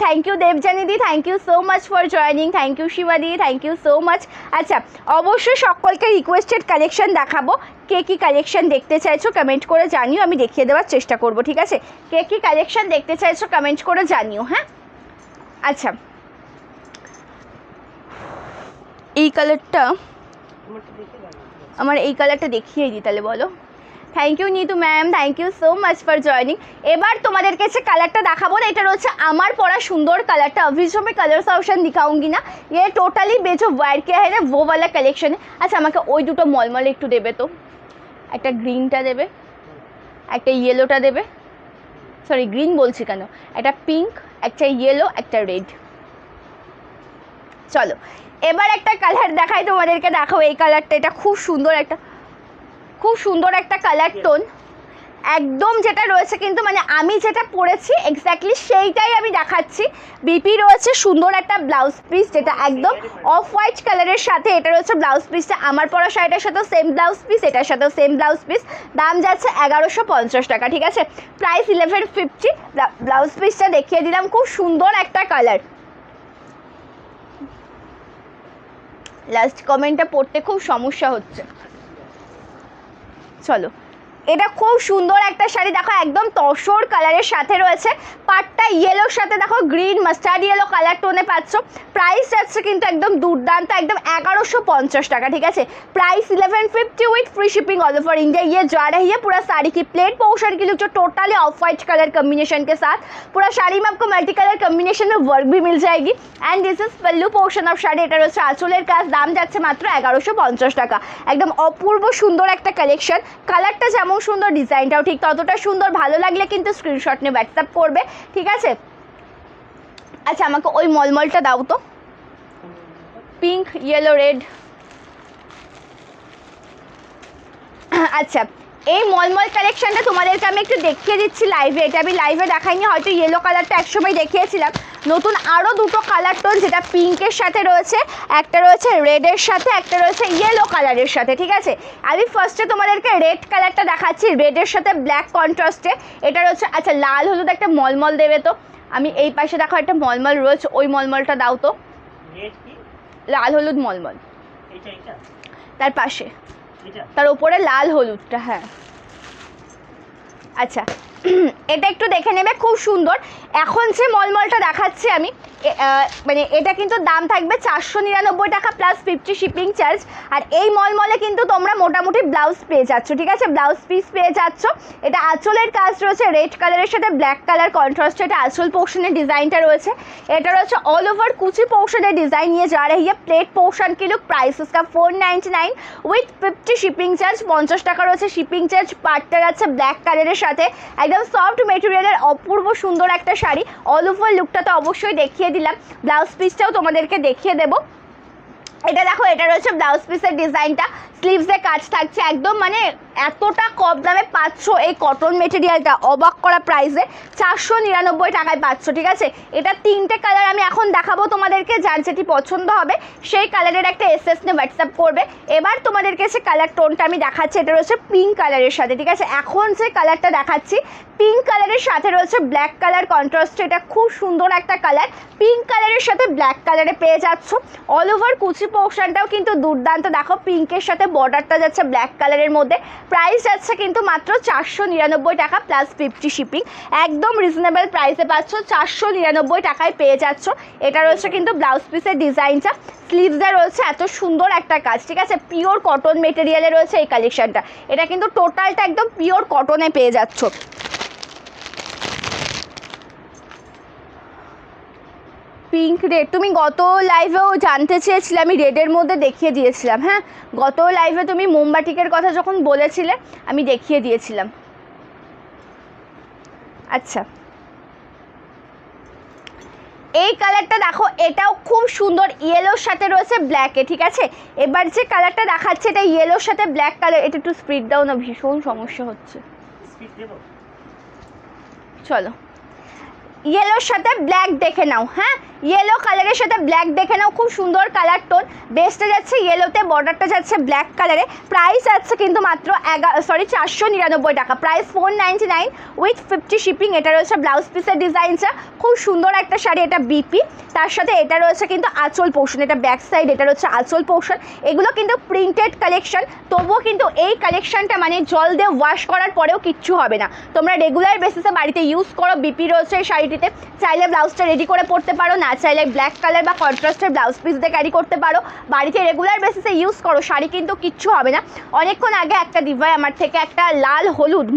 থ্যাংক ইউ দেবজানিদি, thank you so much for joining, thank you শিবাদি, থ্যাংক ইউ সো মাচ। আচ্ছা, অবশ্যই সকলকে রিকোয়েস্টেড কালেকশন দেখাবো। কে কী কালেকশন দেখতে চাইছো কমেন্ট করে জানিও, আমি দেখিয়ে দেওয়ার চেষ্টা করব, ঠিক আছে? কে কী কালেকশন দেখতে চাইছো কমেন্ট করে জানিও, হ্যাঁ? আচ্ছা, এই কালারটা, আমার এই কালারটা দেখিয়ে দিই তাহলে, বলো। Thank you Nitu ma'am, thank you so much for joining. এবার তোমাদেরকে যে কালারটা দেখাবো না, এটা রয়েছে আমার পরা সুন্দর কালারটা। अभी जो मैं कलर्स ऑप्शन दिखाऊंगी ना, ये टोटली जो वायर किया है ना वो वाला कलेक्शन है। আচ্ছা, আমাকে ওই দুটো মলমলে একটু দেবে তো, একটা গ্রিনটা দেবে, একটা ইয়েলোটা দেবে, সরি গ্রিন বলছি কেন, একটা পিঙ্ক, একটা ইয়েলো, একটা রেড। চলো এবার একটা কালার দেখাই তোমাদেরকে, দেখো এই কালারটা, এটা খুব সুন্দর একটা কালার টোন, একদম যেটা রয়েছে কিন্তু মানে আমি যেটা পরেছি এক্স্যাক্টলি সেইটাই আমি দেখাচ্ছি। বিপি রয়েছে সুন্দর একটা ব্লাউজ পিস, যেটা একদম অফ হোয়াইট কালারের সাথে এটা রয়েছে ব্লাউজ পিসটা। আমার পরা শাড়িটার সাথেও সেম ব্লাউজ পিস, এটার সাথেও সেম ব্লাউজ পিস। দাম যাচ্ছে 1150 টাকা, ঠিক আছে? প্রাইস 1150। ব্লাউজ পিসটা দেখিয়ে দিলাম, খুব সুন্দর একটা কালার। লাস্ট কমেন্টটা পড়তে খুব সমস্যা হচ্ছে। চলো, এটা খুব সুন্দর একটা শাড়ি, দেখো একদম তসর কালারের সাথে রয়েছে। পাটটা ইয়েলোর সাথে দেখো গ্রিন মাস্টার্ড ইয়েলো কালার টোনে পাচ্ছ। প্রাইস যাচ্ছে কিন্তু একদম দুর্দান্ত, একদম 1150 টাকা, ঠিক আছে? Price 1150 with free shipping all over India. ये जा रही है पूरा साड़ी की प्लेट पोर्शन की लुक जो totally off white colour combination के साथ। पूरा साड़ी में आपको मल्टी कलर कम्बिनेशन में वर्क भी मिल जाएगी। And this is pallu portion of sari, এটা হচ্ছে আঁচলের কাজ। দাম যাচ্ছে মাত্র 1150 টাকা। একদম অপূর্ব সুন্দর একটা কালেকশন। কালারটা যেমন সুন্দর, ডিজাইনটাও ঠিক ততটা সুন্দর। ভালো লাগলে কিন্তু স্ক্রিনশট নিয়ে হোয়াটসঅ্যাপ করবে, ঠিক আছে? আচ্ছা, আমাকে ওই মলমলটা দাও তো, পিঙ্ক ইয়েলো রেড। আচ্ছা, এই মলমল কালেকশনটা তোমাদেরকে আমি একটু দেখিয়ে দিচ্ছি লাইভে। এটা আমি লাইভে দেখাইনি, হয়তো ইয়েলো কালারটা একসময় দেখিয়েছিলাম। নতুন আরও দুটো কালার টোন, যেটা পিঙ্কের সাথে রয়েছে, একটা রয়েছে রেডের সাথে, একটা রয়েছে ইয়েলো কালারের সাথে, ঠিক আছে। আমি ফার্স্টে তোমাদেরকে রেড কালারটা দেখাচ্ছি, রেডের সাথে ব্ল্যাক কন্ট্রাস্টে। এটা রয়েছে, আচ্ছা লাল হলুদ একটা মলমল দেবে তো। আমি এই পাশে দেখো একটা মলমল রয়েছে, ওই মলমলটা দাও তো। লাল হলুদ মলমল তার পাশে, তার উপরে লাল হলুদটা, হ্যাঁ আচ্ছা এটা একটু দেখে নেবে, খুব সুন্দর। এখন যে মলমলটা দেখাচ্ছি আমি, মানে এটা কিন্তু দাম থাকবে 499 টাকা প্লাস 50 শিপিং চার্জ। আর এই মলমলে কিন্তু তোমরা মোটামুটি ব্লাউজ পেয়ে যাচ্ছ, ঠিক আছে, ব্লাউজ পিস পেয়ে যাচ্ছ। এটা আঁচলের কাজ রয়েছে রেড কালারের সাথে ব্ল্যাক কালার কন্ট্রাস্ট। এটা আঁচল পোর্শনের ডিজাইনটা রয়েছে, এটা রয়েছে অল ওভার কুচি পোর্শনের ডিজাइन। ये जा रही है प्लेट पोर्शन की लुक। प्राइस इसका 499 উইথ 50 শিপিং চার্জ। 50 টাকা রয়েছে শিপিং চার্জ। পাটটা যাচ্ছে ব্ল্যাক কালারের সাথে, একদম সফট মেটেরিয়ালের অপূর্ব সুন্দর একটা শাড়ি। অল ওভার লুকটা তো অবশ্যই দেখিয়ে দিলাম, ব্লাউজ পিসটাও তোমাদেরকে দেখিয়ে দেবো। এটা দেখো, এটা রয়েছে ব্লাউজ পিসের ডিজাইনটা, স্লিভসে কাজ থাকছে একদম, মানে এতটা কম দামে পাচ্ছ এই কটন মেটেরিয়ালটা, অবাক করা প্রাইসে 499 টাকায় পাচ্ছ, ঠিক আছে। এটা তিনটে কালার আমি এখন দেখাবো তোমাদেরকে, যার যেটি পছন্দ হবে সেই কালারের একটা এসএস নিয়ে হোয়াটসঅ্যাপ করবে। এবার তোমাদেরকে যে কালার টোনটা আমি দেখাচ্ছি, এটা রয়েছে পিঙ্ক কালারের সাথে, ঠিক আছে। এখন যে কালারটা দেখাচ্ছি পিঙ্ক কালারের সাথে রয়েছে ব্ল্যাক কালার কন্ট্রাস্ট। এটা খুব সুন্দর একটা কালার, পিঙ্ক কালারের সাথে ব্ল্যাক কালারে পেয়ে যাচ্ছ। অল ওভার কুচি পোর্শনটাও কিন্তু দুর্দান্ত, দেখো পিঙ্কের সাথে বর্ডারটা যাচ্ছে ব্ল্যাক কালারের মধ্যে। প্রাইস যাচ্ছে কিন্তু মাত্র 499 টাকা প্লাস 50 শিপিং। একদম রিজনেবল প্রাইসে পাচ্ছ, 499 টাকায় পেয়ে যাচ্ছ। এটা রয়েছে কিন্তু ব্লাউজ পিসের ডিজাইনটা, স্লিভসে রয়েছে এত সুন্দর একটা কাজ, ঠিক আছে। পিওর কটন মেটেরিয়ালে রয়েছে এই কালেকশনটা। এটা কিন্তু টোটালটা একদম পিওর কটনে পেয়ে যাচ্ছ। পিঙ্ক রেড তুমি গত লাইভেও জানতে চেয়েছিলে, আমি রেডের মধ্যে দেখিয়ে দিয়েছিলাম। হ্যাঁ, গত লাইভে তুমি মোমবাটিকের কথা যখন বলেছিলে আমি দেখিয়ে দিয়েছিলাম। আচ্ছা, এই কালারটা দেখো, এটাও খুব সুন্দর, ইয়েলোর সাথে রয়েছে ব্ল্যাকে, ঠিক আছে। এবার যে কালারটা দেখাচ্ছে এটা ইয়েলোর সাথে ব্ল্যাক কালার। এটা একটু স্পিড দাও না, ভীষণ সমস্যা হচ্ছে। চলো, ইয়েলোর সাথে ব্ল্যাক দেখে নাও। হ্যাঁ, ইয়েলো কালারের সাথে ব্ল্যাক দেখে নাও, খুব সুন্দর কালার টোন। বেসটা যাচ্ছে ইয়েলোতে, বর্ডারটা যাচ্ছে ব্ল্যাক কালারে। প্রাইস আছে কিন্তু মাত্র 499 টাকা, প্রাইস 499 উইথ 50 শিপিং। এটা রয়েছে ব্লাউজ পিসের ডিজাইনটা, খুব সুন্দর একটা শাড়ি। এটা বিপি, তার সাথে এটা রয়েছে কিন্তু আঁচল পোর্শন, এটা ব্যাক সাইড, এটা রয়েছে আঁচল পোর্শন। এগুলো কিন্তু প্রিন্টেড কালেকশন, তবুও কিন্তু এই কালেকশনটা মানে জল দিয়ে ওয়াশ করার পরেও কিচ্ছু হবে না। তোমরা রেগুলার বেসিসে বাড়িতে ইউজ করো। বিপি রয়েছে এই শাড়িটিতে, চাইলে ব্লাউজটা রেডি করে পরতে পারো, না চাইলে ব্ল্যাক কালার বা কন্ট্রাস্টের ব্লাউজ পিস দিয়ে ক্যারি করতে পারো। বাড়িতে রেগুলার বেসিসে ইউজ করো, শাড়ি কিন্তু কিচ্ছু হবে না। অনেকক্ষণ আগে একটা দিভাই আমার থেকে একটা লাল হলুদ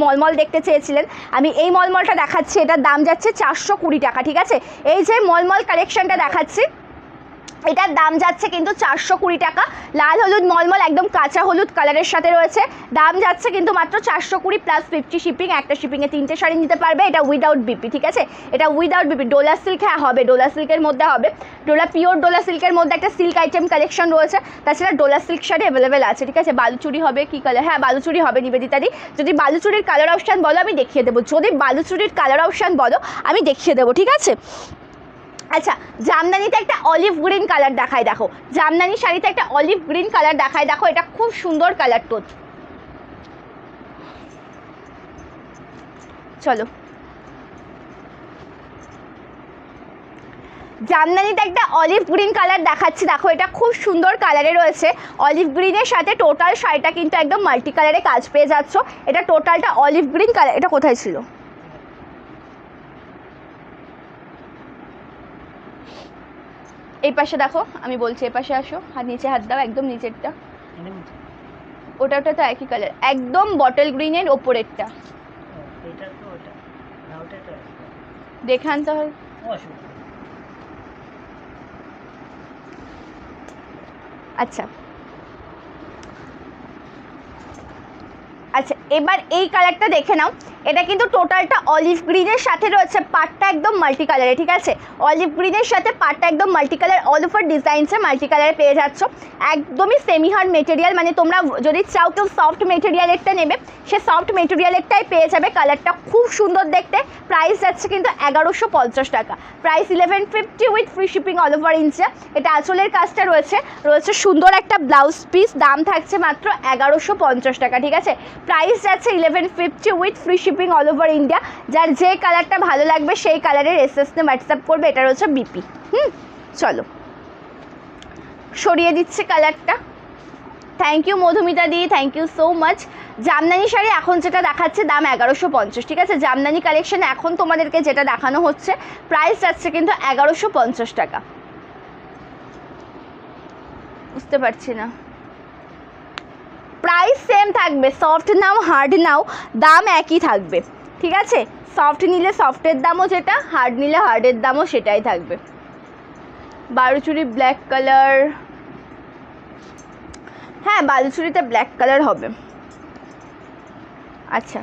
মলমল দেখতে চেয়েছিলেন, আমি এই মলমলটা দেখাচ্ছি। এটার দাম যাচ্ছে 420 টাকা, ঠিক আছে। এই যে মলমল কালেকশনটা দেখাচ্ছি, এটার দাম যাচ্ছে কিন্তু 420 টাকা। লাল হলুদ মলমল একদম কাঁচা হলুদ কালারের সাথে রয়েছে, দাম যাচ্ছে কিন্তু মাত্র 420 প্লাস 50 শিপিং। একটা শিপিংয়ে 3টে শাড়ি নিতে পারবে। এটা উইদাউট বিপি, ঠিক আছে, এটা উইদাউট বিপি। ডোলা সিল্ক, হ্যাঁ হবে, ডোলা সিল্কের মধ্যে হবে। ডোলা পিওর ডোলা সিল্কের মধ্যে একটা সিল্ক আইটেম কালেকশন রয়েছে, তাছাড়া ডোলা সিল্ক শাড়ি অ্যাভেলেবেল আছে, ঠিক আছে। বালুচুরি হবে, কি কালার? হ্যাঁ বালুচুরি হবে নিবেদিতাদি। যদি বালুচুরির কালার অপশান বলো আমি দেখিয়ে দেবো, যদি বালুচুরির কালার অপশান বলো আমি দেখিয়ে দেবো, ঠিক আছে। আচ্ছা, জামদানিতে একটা অলিভ গ্রিন কালার দেখায়, দেখো জামদানি শাড়িতে একটা অলিভ গ্রিন কালার দেখায়, দেখো এটা খুব সুন্দর কালার টোন। চলো, জামদানিতে একটা অলিভ গ্রিন কালার দেখাচ্ছি, দেখো এটা খুব সুন্দর কালারে রয়েছে। অলিভ গ্রিনের সাথে টোটাল শাড়িটা কিন্তু একদম মাল্টি কালারে কাজ পেয়ে যাচ্ছ। এটা টোটালটা অলিভ গ্রিন কালার। এটা কোথায় ছিল? এই পাশে দেখো, আমি বলছি এই পাশে আসো, হাত নিচে হাত দাও, একদম নিচেরটা। ওটা তো একই কালার, একদম বটল গ্রিনের ওপরেরটা। দেখান তাহলে। আচ্ছা আচ্ছা, এবার এই কালারটা দেখে নাও, এটা কিন্তু টোটালটা অলিভ গ্রিনের সাথে রয়েছে, পাটটা একদম মাল্টি কালারে, ঠিক আছে? অলিভ গ্রিনের সাথে পাটটা একদম মাল্টি কালার, অল ওভার ডিজাইনসে মাল্টি কালারে পেয়ে যাচ্ছ। একদমই সেমি হার্ড মেটেরিয়াল, মানে তোমরা যদি চাও কেউ সফট মেটেরিয়ালেরটা নেবে, সে সফট মেটেরিয়ালেরটাই পেয়ে যাবে। কালারটা খুব সুন্দর দেখতে। প্রাইস যাচ্ছে কিন্তু 1150 টাকা, price 1150 with free shipping all over India. এটা আঁচলের কাজটা রয়েছে সুন্দর একটা ব্লাউজ পিস, দাম থাকছে মাত্র 1150 টাকা, ঠিক আছে? প্রাইস যাচ্ছে 1150 with free shipping all over India. যার যে কালারটা ভালো লাগবে সেই কালারের এসএস নিয়ে হোয়াটসঅ্যাপ করবে। এটা রয়েছে বিপি। চলো সরিয়ে দিচ্ছে কালারটা। থ্যাংক ইউ মধুমিতা দি, thank you so much. Jamdani sari এখন যেটা দেখাচ্ছে দাম 1150, ঠিক আছে? জামদানি কালেকশন এখন তোমাদেরকে যেটা দেখানো হচ্ছে প্রাইস যাচ্ছে কিন্তু 1150 টাকা। বুঝতে পারছি না, প্রাইস সেম থাকবে, সফট নাও হার্ড নাও দাম একই থাকবে, ঠিক আছে? সফট নিলে সফটের দামও যেটা, হার্ড নিলে হার্ডের দামও সেটাই থাকবে। বালুচুরি ব্ল্যাক কালার, হ্যাঁ বালুচুরিতে ব্ল্যাক কালার হবে। আচ্ছা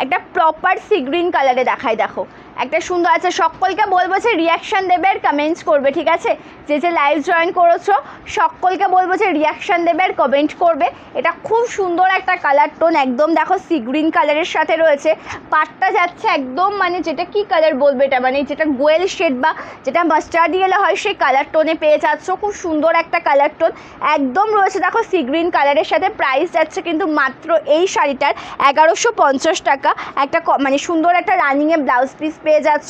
একটা প্রপার সি গ্রিন কালারে দেখাই, দেখো একটা সুন্দর আছে। সকলকে বলবো যে রিয়াকশান দেবে আর কমেন্টস করবে, ঠিক আছে? যে যে লাইভ জয়েন করেছো সকলকে বলবো যে রিয়াকশান দেবে আর কমেন্ট করবে। এটা খুব সুন্দর একটা কালার টোন, একদম দেখো সি গ্রিন কালারের সাথে রয়েছে। পাটটা যাচ্ছে একদম মানে যেটা কি কালার বলবে, এটা মানে যেটা গোয়েল শেড বা যেটা মাস্টার্ড ইয়েলো হয় সেই কালার টোনে পেয়ে যাচ্ছ। খুব সুন্দর একটা কালার টোন একদম রয়েছে দেখো সি গ্রিন কালারের সাথে। প্রাইস যাচ্ছে কিন্তু মাত্র এই শাড়িটার 1150 টাকা। একটা মানে সুন্দর একটা রানিংয়ে ব্লাউজ পিস পেয়ে যাচ্ছ,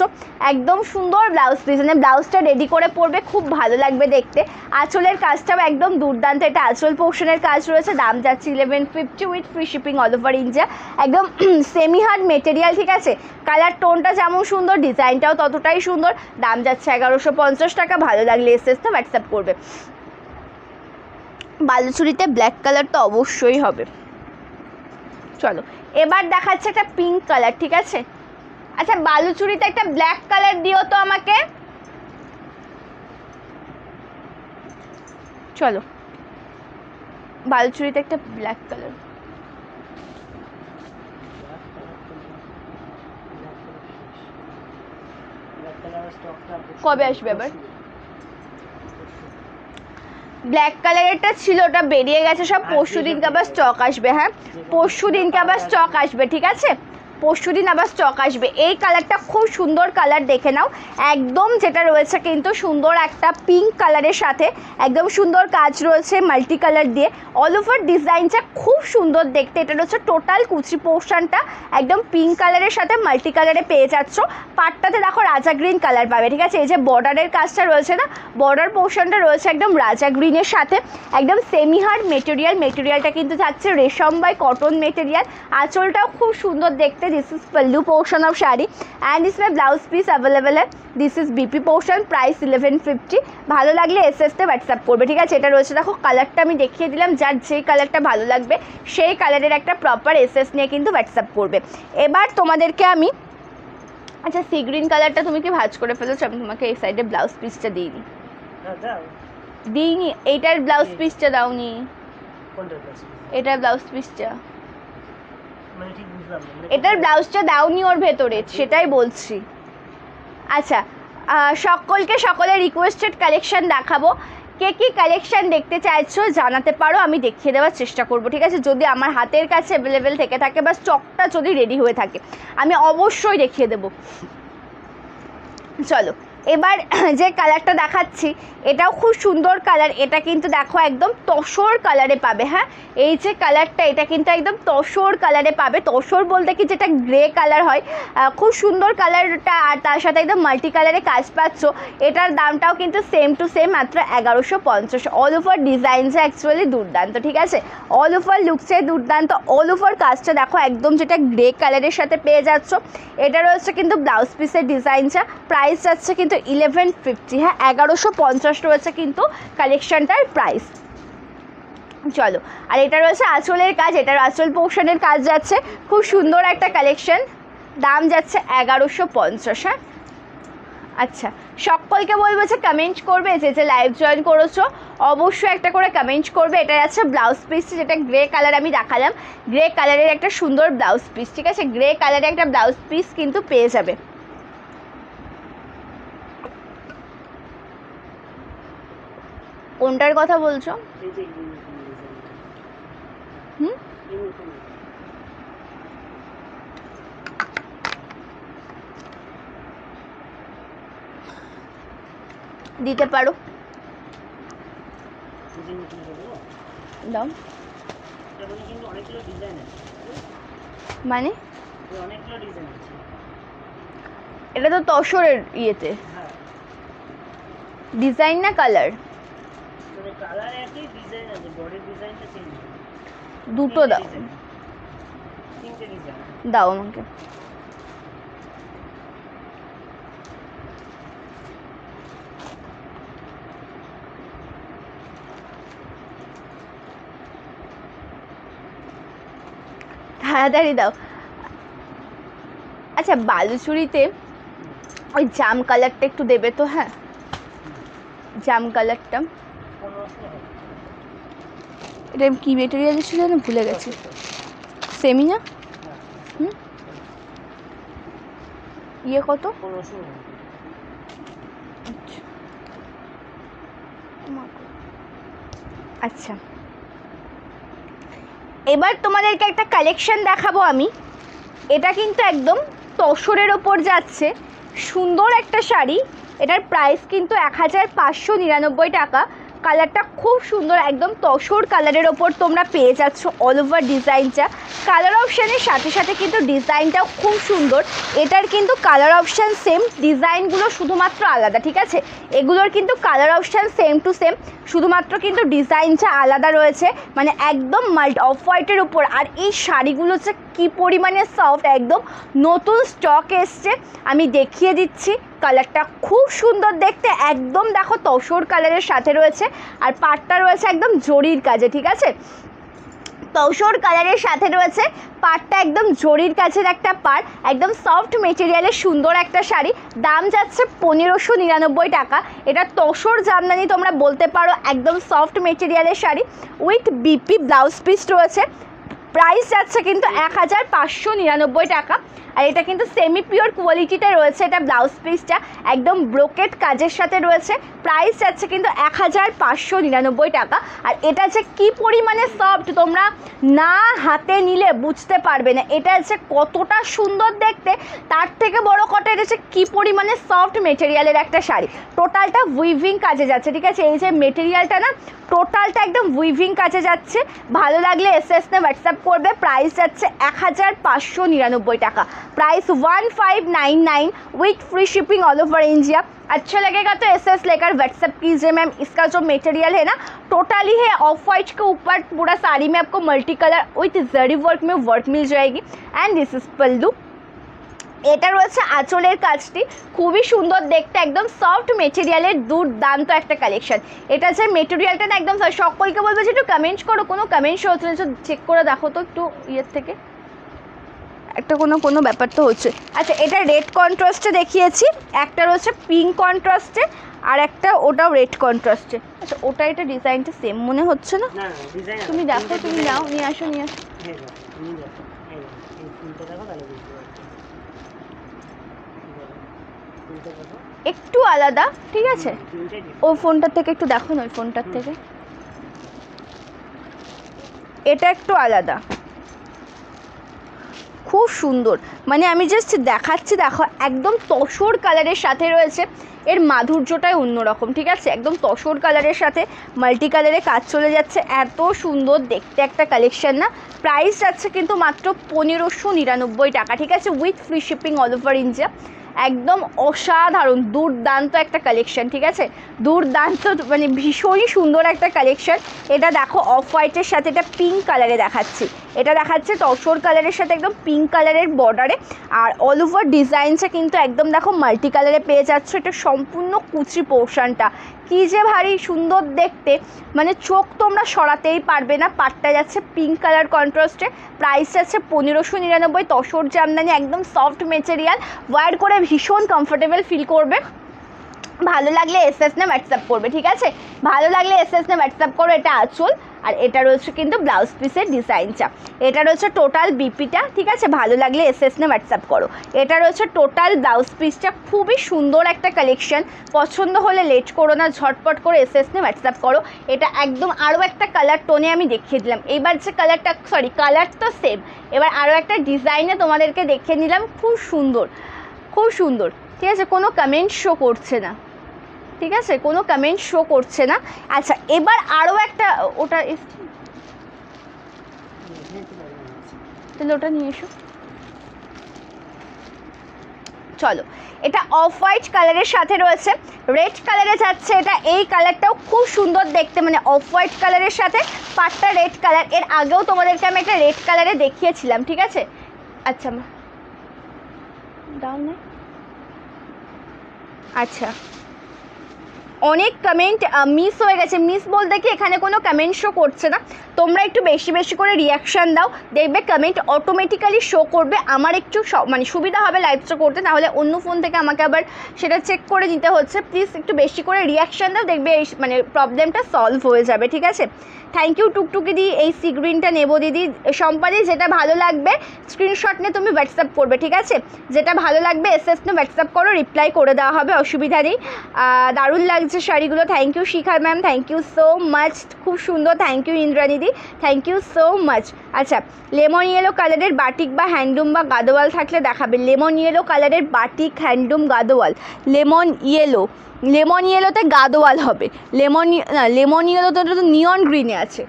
একদম সুন্দর ব্লাউজ পিস, মানে ব্লাউজটা রেডি করে পরবে, খুব ভালো লাগবে দেখতে। আঁচলের কাজটাও একদম দুর্দান্ত, এটা আঁচল পোর্শনের কাজ রয়েছে। দাম যাচ্ছে 1150 with free shipping all over India. একদম সেমি হার্ড মেটেরিয়াল, ঠিক আছে? কালার টোনটা যেমন সুন্দর, ডিজাইনটাও ততটাই সুন্দর। দাম যাচ্ছে 1150 টাকা। ভালো লাগলে এসএসটা হোয়াটসঅ্যাপ করবে। বালুচুরিতে ব্ল্যাক কালার তো অবশ্যই হবে। চলো এবার দেখাচ্ছে একটা পিঙ্ক কালার, ঠিক আছে? আচ্ছা বালুচুরিতে একটা ব্ল্যাক কালার দিও তো আমাকে। চলো বালুচুরিতে একটা ব্ল্যাক কালার, কবে আসবে আবার? ব্ল্যাক কালারেরটা ছিল, ওটা বেরিয়ে গেছে সব। পরশু দিনকে আবার স্টক আসবে, হ্যাঁ পরশু দিনকে আবার স্টক আসবে, ঠিক আছে? পরশু দিন আবার স্টক আসবে। এই কালারটা খুব সুন্দর কালার, দেখে নাও। একদম যেটা রয়েছে কিন্তু সুন্দর একটা পিঙ্ক কালারের সাথে একদম সুন্দর কাজ রয়েছে মাল্টি কালার দিয়ে। অল ওভার ডিজাইনটা খুব সুন্দর দেখতে। এটা রয়েছে টোটাল কুচি পোর্শনটা একদম পিঙ্ক কালারের সাথে মাল্টি কালারে পেয়ে যাচ্ছ। পাটটাতে দেখো রাজা গ্রিন কালার পাবে, ঠিক আছে? এই যে বর্ডারের কাজটা রয়েছে না, বর্ডার পোর্শনটা রয়েছে একদম রাজা গ্রিনের সাথে, একদম সেমি হার্ড মেটেরিয়াল। মেটেরিয়ালটা কিন্তু থাকছে রেশম বাই কটন মেটেরিয়াল। আঁচলটাও খুব সুন্দর দেখতে। This is pallu portion of sari and इसमें ब्लाउज पीस अवेलेबल है। This is BP portion, price 1150। ভালো লাগলে এসএসতে হোয়াটসঅ্যাপ করবে, ঠিক আছে? এটা রয়েছে দেখো কালারটা আমি দেখিয়ে দিলাম, যার যেই কালারটা ভালো লাগবে সেই কালারের একটা প্রপার এসএস নিয়ে কিন্তু হোয়াটসঅ্যাপ করবে। এবার তোমাদেরকে আমি আচ্ছা সি গ্রিন কালারটা তুমি কি ভাঁজ করে ফেলেছো? আমি তোমাকে এই সাইডে ব্লাউজ পিসটা দিইনি, দিইনি। এইটার ব্লাউজ পিসটা দাওনি, এটার ব্লাউজ পিসটা, এটার ব্লাউজটা দাওনি ওর ভেতরে, সেটাই বলছি। আচ্ছা সকলকে সকলের রিকোয়েস্টেড কালেকশন দেখাবো। কে কী কালেকশন দেখতে চাইছো জানাতে পারো, আমি দেখিয়ে দেওয়ার চেষ্টা করব, ঠিক আছে? যদি আমার হাতের কাছে অ্যাভেলেবেল থেকে থাকে বা স্টকটা যদি রেডি হয়ে থাকে আমি অবশ্যই দেখিয়ে দেবো। চলো এবার যে কালারটা দেখাচ্ছি এটাও খুব সুন্দর কালার। এটা কিন্তু দেখো একদম তসর কালারে পাবে, হ্যাঁ এই যে কালারটা এটা কিন্তু একদম তসর কালারে পাবে। তসর বলতে কি যেটা গ্রে কালার হয়, খুব সুন্দর কালারটা। আর তার সাথে একদম মাল্টি কালারে কাজ পাচ্ছ। এটার দামটাও কিন্তু সেম টু সেম, মাত্র 1150। অল ওভার ডিজাইনসে অ্যাকচুয়ালি দুর্দান্ত, ঠিক আছে? অল ওভার লুকসে দুর্দান্ত। অল ওভার কাজটা দেখো একদম যেটা গ্রে কালারের সাথে পেয়ে যাচ্ছ। এটা রয়েছে কিন্তু ব্লাউজ পিসের ডিজাইনটা। প্রাইস যাচ্ছে কিন্তু 1150, হ্যাঁ 1150 রয়েছে কিন্তু কালেকশনটার প্রাইস। চলো আর এটা রয়েছে আঁচলের কাজ, এটার আঁচল পোর্শনের কাজ যাচ্ছে। খুব সুন্দর একটা কালেকশন, দাম যাচ্ছে 1150, হ্যাঁ আচ্ছা, সকলকে বলবো যে কমেন্ট করবে, যে লাইভ জয়েন করেছো অবশ্যই একটা করে কমেন্ট করবে। এটা আছে ব্লাউজ পিস, যেটা গ্রে কালার আমি দেখালাম, গ্রে কালারের একটা সুন্দর ব্লাউজ পিস, ঠিক আছে, গ্রে কালারের একটা ব্লাউজ পিস কিন্তু পেয়ে যাবে। কোনটার কথা বলছো? হুম, দিতে পারো, দাও। মানে এটা তো তসরের ইয়েতে ডিজাইন না কালার, দুটো দাও, দাও আমাকে। তাড়াতাড়ি দাও। আচ্ছা, বালুচুরিতে ওই জাম কালারটা একটু দেবে তো? হ্যাঁ, জাম কালারটা। এটা কি মেটেরিয়াল ছিল না, ভুলে গেছি। সেমি না? হুম, ইয়ে কত? আচ্ছা, এবার তোমাদেরকে একটা কালেকশন দেখাবো আমি। এটা কিন্তু একদম তসরের ওপর যাচ্ছে, সুন্দর একটা শাড়ি। এটার প্রাইস কিন্তু 1599 টাকা। কালারটা খুব সুন্দর, একদম তসর কালারের ওপর তোমরা পেয়ে যাচ্ছ অল ওভার ডিজাইনটা। কালার অপশানের সাথে সাথে কিন্তু ডিজাইনটাও খুব সুন্দর। এটার কিন্তু কালার অপশান সেম, ডিজাইনগুলো শুধুমাত্র আলাদা, ঠিক আছে। এগুলোর কিন্তু colour option same to same, শুধুমাত্র কিন্তু ডিজাইনটা আলাদা রয়েছে, মানে একদম অফ হোয়াইটের উপর। আর এই শাড়িগুলো হচ্ছে কী পরিমাণে সফট, একদম নতুন স্টক এসছে, আমি দেখিয়ে দিচ্ছি। কালারটা খুব সুন্দর দেখতে, একদম দেখো তসর কালারের সাথে রয়েছে। আর পাটটা রয়েছে একদম জরির কাজে, ঠিক আছে, তসর কালারের সাথে রয়েছে পাটটা, একদম জরির কাছের একটা পাট, একদম সফট মেটেরিয়ালের সুন্দর একটা শাড়ি। দাম যাচ্ছে 1599 টাকা। এটা তসর জামদানি তোমরা বলতে পারো, একদম সফট মেটেরিয়ালের sari with BP blouse piece রয়েছে। প্রাইস যাচ্ছে কিন্তু 1599 টাকা। আর এটা কিন্তু সেমি পিওর কোয়ালিটিতে রয়েছে, এটা ব্লাউজ পিসটা একদম ব্রোকেট কাজের সাথে রয়েছে। প্রাইস যাচ্ছে কিন্তু 1599 টাকা। আর এটা যে কি পরিমাণে সফট, তোমরা না হাতে নিলে বুঝতে পারবে না এটা যে কতটা সুন্দর দেখতে। তার থেকে বড় কথা, এটা যে কি পরিমাণে সফট মেটেরিয়ালের একটা শাড়ি। টোটালটা উইভিং কাজে যাচ্ছে, ঠিক আছে, এই যে মেটেরিয়ালটা না টোটালটা একদম উইভিং কাজে যাচ্ছে। ভালো লাগলে এসএস নে হোয়াটসঅ্যাপ করবে। প্রাইস যাচ্ছে 1599 টাকা। Price 1599 with free shipping all over India. अच्छा लगेगा तो एसएस लेकर व्हाट्सएप कीजिए मैम। इसका जो मटेरियल है ना टोटली है ऑफ वाइट के ऊपर, पूरा साड़ी में आपको multi colour with zari work में वर्क मिल जाएगी। एंड दिस इज पल्लू। এটা রয়েছে আঁচলের কাজটি, খুবই সুন্দর দেখতে, একদম সফট মেটেরিয়ালের দুর্দান্ত একটা কালেকশন। এটা যে মেটেরিয়ালটা না একদম, সকলকে বলবো যে একটু কমেন্ট করো, কোনো কমেন্টস হচ্ছে না, চেক করে দেখো তো একটু ইয়ের থেকে, একটা কোনো ব্যাপার তো হচ্ছে। আচ্ছা, এটা রেড কন্ট্রাস্টে দেখিয়েছি, একটা রয়েছে পিঙ্ক কন্ট্রাস্টে, আর একটা ওটাও রেড কন্ট্রাস্টে। আচ্ছা, ওটা এটা ডিজাইনটা সেম মনে হচ্ছে না, তুমি দেখো, তুমি নাও, নিয়ে আসো। একটু আলাদা, ঠিক আছে, ওই ফোনটার থেকে একটু দেখো না, ওই ফোনটার থেকে এটা একটু আলাদা, খুব সুন্দর। মানে আমি জাস্ট দেখাচ্ছি, দেখো একদম তসর কালারের সাথে রয়েছে, এর মাধুর্যটাই অন্যরকম, ঠিক আছে, একদম তসর কালারের সাথে মাল্টি কালারে কাজ চলে যাচ্ছে, এত সুন্দর দেখতে একটা কালেকশন না। প্রাইস যাচ্ছে কিন্তু মাত্র 1599 টাকা, ঠিক আছে, with free shipping all over India. একদম অসাধারণ দুর্দান্ত একটা কালেকশন, ঠিক আছে, দুর্দান্ত, মানে ভীষণই সুন্দর একটা কালেকশন। এটা দেখো অফ হোয়াইটের সাথে এটা পিঙ্ক কালারে দেখাচ্ছি, এটা দেখাচ্ছে তসর কালারের সাথে একদম পিঙ্ক কালারের বর্ডারে। আর অল ওভার ডিজাইনসে কিন্তু একদম দেখো মাল্টি কালারে পেয়ে যাচ্ছ। এটা সম্পূর্ণ কুচি পোর্শনটা কী যে ভারী সুন্দর দেখতে, মানে চোখ তোমরা সরাতেই পারবে না। পাটটা যাচ্ছে পিঙ্ক কালার কন্ট্রাস্টে। প্রাইস যাচ্ছে 1599। তসর জামদানি, একদম সফট মেটেরিয়াল, ওয়্যার করে ভীষণ কমফোর্টেবল ফিল করবে। ভালো লাগলে এসএস নে হোয়াটসঅ্যাপ করবে, ঠিক আছে? ভালো লাগলে এসএস নে হোয়াটসঅ্যাপ করো। এটা আঁচল, আর এটা রয়েছে কিন্তু ব্লাউজ পিসের ডিজাইনটা। এটা রয়েছে টোটাল বিপিটা, ঠিক আছে? ভালো লাগলে এসএস নে হোয়াটসঅ্যাপ করো। এটা রয়েছে টোটাল ব্লাউজ পিসটা, খুবই সুন্দর একটা কালেকশন। পছন্দ হলে লেট করো না, ঝটপট করে এসএস নে হোয়াটসঅ্যাপ করো। এটা একদম আরও একটা কালার টোনে আমি দেখিয়ে দিলাম। এবার যে কালারটা, সরি কালার তো সেম, এবার আরও একটা ডিজাইনে তোমাদেরকে দেখিয়ে নিলাম। খুব সুন্দর, খুব সুন্দর, ঠিক আছে? কোনো কমেন্ট শো করছে না, ঠিক আছে? কোনো কমেন্ট শো করছে না। আচ্ছা, এবার আরও একটা, ওটা তাহলে ওটা নিয়ে এসো। চলো, এটা অফ হোয়াইট কালারের সাথে রয়েছে, রেড কালারে যাচ্ছে এটা। এই কালারটাও খুব সুন্দর দেখতে, মানে অফ হোয়াইট কালারের সাথে পাটটা রেড কালার। এর আগেও তোমাদেরকে আমি একটা রেড কালারে দেখিয়েছিলাম, ঠিক আছে? আচ্ছা মা দাও না। আচ্ছা, অনেক কমেন্ট মিস হয়ে গেছে। মিস বলতে কি, এখানে কোনো কমেন্ট শো করছে না। তোমরা একটু বেশি বেশি করে রিয়াকশান দাও, দেখবে কমেন্ট অটোমেটিক্যালি শো করবে। আমার একটু মানে সুবিধা হবে লাইভটা করতে, তাহলে অন্য ফোন থেকে আমাকে আবার সেটা চেক করে নিতে হচ্ছে। প্লিজ একটু বেশি করে রিয়াকশান দাও, দেখবে এই মানে প্রবলেমটা সলভ হয়ে যাবে, ঠিক আছে? থ্যাংক ইউ টুকটুকি দি। এই সি গ্রিনটা নেবো দিদি। সম্পাদি, যেটা ভালো লাগবে স্ক্রিনশট নিয়ে তুমি হোয়াটসঅ্যাপ করবে, ঠিক আছে? যেটা ভালো লাগবে এসএস নিয়ে হোয়াটসঅ্যাপ করো, রিপ্লাই করে দেওয়া হবে, অসুবিধা নেই। দারুণ লাগছে শাড়িগুলো। Thank you Shikha ma'am, thank you so much, খুব সুন্দর। থ্যাংক ইউ ইন্দ্রাণীদি, থ্যাংক ইউ সো মাচ। আচ্ছা, লেমন ইয়েলো কালারের বাটিক বা হ্যান্ডলুম বা গাদোয়াল থাকলে দেখাবে। লেমন ইয়েলো কালারের batik, handloom, Gadwal. Lemon yellow, lemon ইয়েলোতে গাদোয়াল হবে। লেমন ইয়েলো তো নিয়ন গ্রিনে আছে,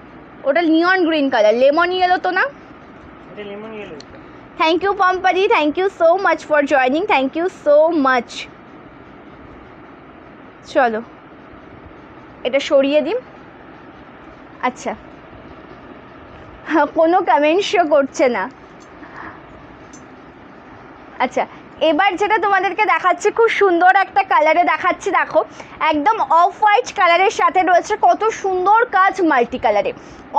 ওটা neon green colour. Lemon yellow তো না, এটা লেমন ইয়েলো। থ্যাংক ইউ পম্পাদি, thank you so much for joining, thank you so much. চলো, এটা সরিয়ে দিন। আচ্ছা, কোনো কমেন্ট শো করছে না। আচ্ছা, এবার যেটা তোমাদেরকে দেখাচ্ছি, খুব সুন্দর একটা কালারে দেখাচ্ছি। দেখো, একদম অফ হোয়াইট কালারের সাথে রয়েছে কত সুন্দর কাজ মাল্টি কালারে।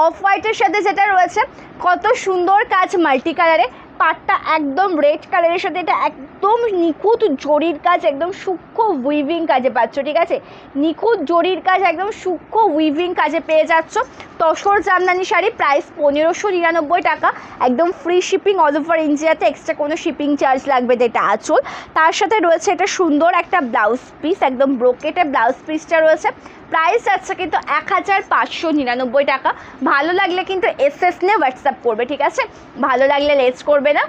অফ হোয়াইটের সাথে যেটা রয়েছে কত সুন্দর কাজ মাল্টি কালারে। পাটটা একদম রেড কালারের সাথে, এটা একদম নিখুঁত জরির কাজ, একদম সূক্ষ্ম উইভিং কাজে পাচ্ছ, ঠিক আছে? নিখুঁত জরির কাজ, একদম সূক্ষ্ম উইভিং কাজে পেয়ে যাচ্ছ। তসর জামদানি শাড়ি, প্রাইস 1599 টাকা, একদম ফ্রি শিপিং অল ওভার ইন্ডিয়াতে, এক্সট্রা কোনো শিপিং চার্জ লাগবে না। এটা আঁচল, তার সাথে রয়েছে এটা সুন্দর একটা ব্লাউজ পিস, একদম ব্রোকেটের ব্লাউজ পিসটা রয়েছে। প্রাইস যাচ্ছে কিন্তু 1599 টাকা। ভালো লাগলে কিন্তু এসএস নিয়ে হোয়াটসঅ্যাপ করবে, ঠিক আছে? ভালো লাগলে লেস করবে না,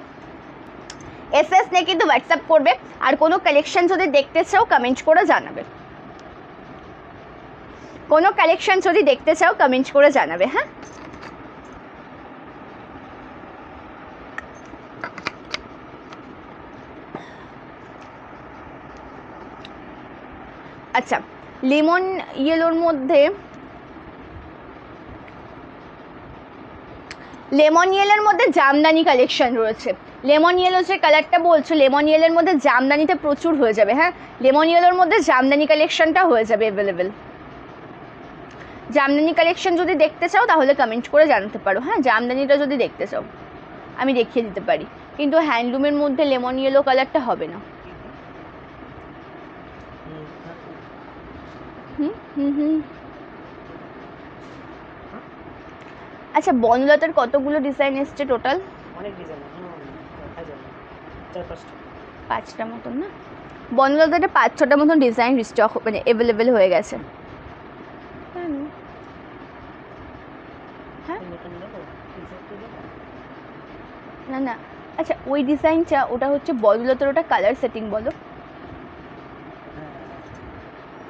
এসএস নিয়ে কিন্তু হোয়াটসঅ্যাপ করবে। আর কোনো কালেকশন যদি দেখতে চাও কমেন্ট করে জানাবে, কোনো কালেকশন যদি দেখতে চাও কমেন্ট করে জানাবে। হ্যাঁ, আচ্ছা, লেমন ইয়েলোর মধ্যে, লেমন ইয়েলোর মধ্যে জামদানি কালেকশন রয়েছে। লেমন ইয়েলো যে কালারটা বলছো, লেমন ইয়েলোর মধ্যে জামদানিতে প্রচুর হয়ে যাবে। হ্যাঁ, লেমন ইয়েলোর মধ্যে জামদানি কালেকশনটা হয়ে যাবে অ্যাভেলেবেল। জামদানি কালেকশন যদি দেখতে চাও তাহলে কমেন্ট করে জানাতে পারো। হ্যাঁ, জামদানিটা যদি দেখতে চাও আমি দেখিয়ে দিতে পারি, কিন্তু হ্যান্ডলুমের মধ্যে লেমন ইয়েলো কালারটা হবে না। আচ্ছা, বনলতার কতগুলো ডিজাইন এসছে টোটাল? অনেক ডিজাইন, পাঁচটা মতন না? বনলতাতে 5-6টা মতন ডিজাইন স্টক মানে অ্যাভেলেবেল হয়ে গেছে। হ্যাঁ, না না, আচ্ছা ওই ডিজাইনটা, ওটা হচ্ছে বনলতার, ওটা কালার সেটিং বলো।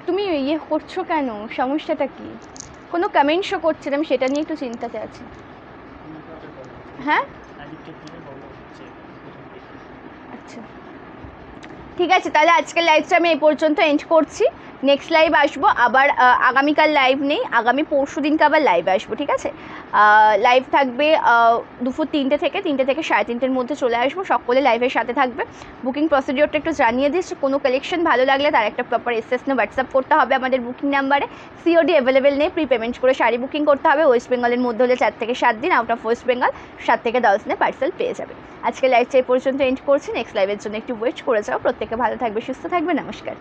তুমি ইয়ে করছো কেন, সমস্যাটা কি? কোনো কমেন্ট শো করছে না, আমি সেটা নিয়ে একটু চিন্তাতে আছি। হ্যাঁ, আচ্ছা ঠিক আছে, তাহলে আজকের লাইভটা আমি এই পর্যন্ত এন্ড করছি। নেক্সট লাইভ আসবো আবার, আগামীকাল লাইভ নেই, আগামী পরশু দিনকে আবার লাইভ আসবো, ঠিক আছে? লাইভ থাকবে দুপুর 3টে থেকে 3:30 মধ্যে চলে আসবো। সকলে লাইভের সাথে থাকবে। বুকিং প্রসিডিওরটা একটু জানিয়ে দিচ্ছি। কোনো কালেকশন ভালো লাগলে তার একটা প্রপার এসএস নিয়ে হোয়াটসঅ্যাপ করতে হবে আমাদের বুকিং নাম্বারে। সিওডি অ্যাভেলেবেল নেই, প্রি পেমেন্ট করে শাড়ি বুকিং করতে হবে। ওয়েস্ট বেঙ্গলের মধ্যে হলে 4 থেকে 7 দিন, আউট অফ ওয়েস্ট বেঙ্গল 7 থেকে 10 দিনে পার্সেল পেয়ে যাবে। আজকে লাইভটা এই পর্যন্ত এন্ড করছি। নেক্সট লাইভের জন্য একটু ওয়েট করে যাও। প্রত্যেকে ভালো থাকবে, সুস্থ থাকবে। নমস্কার।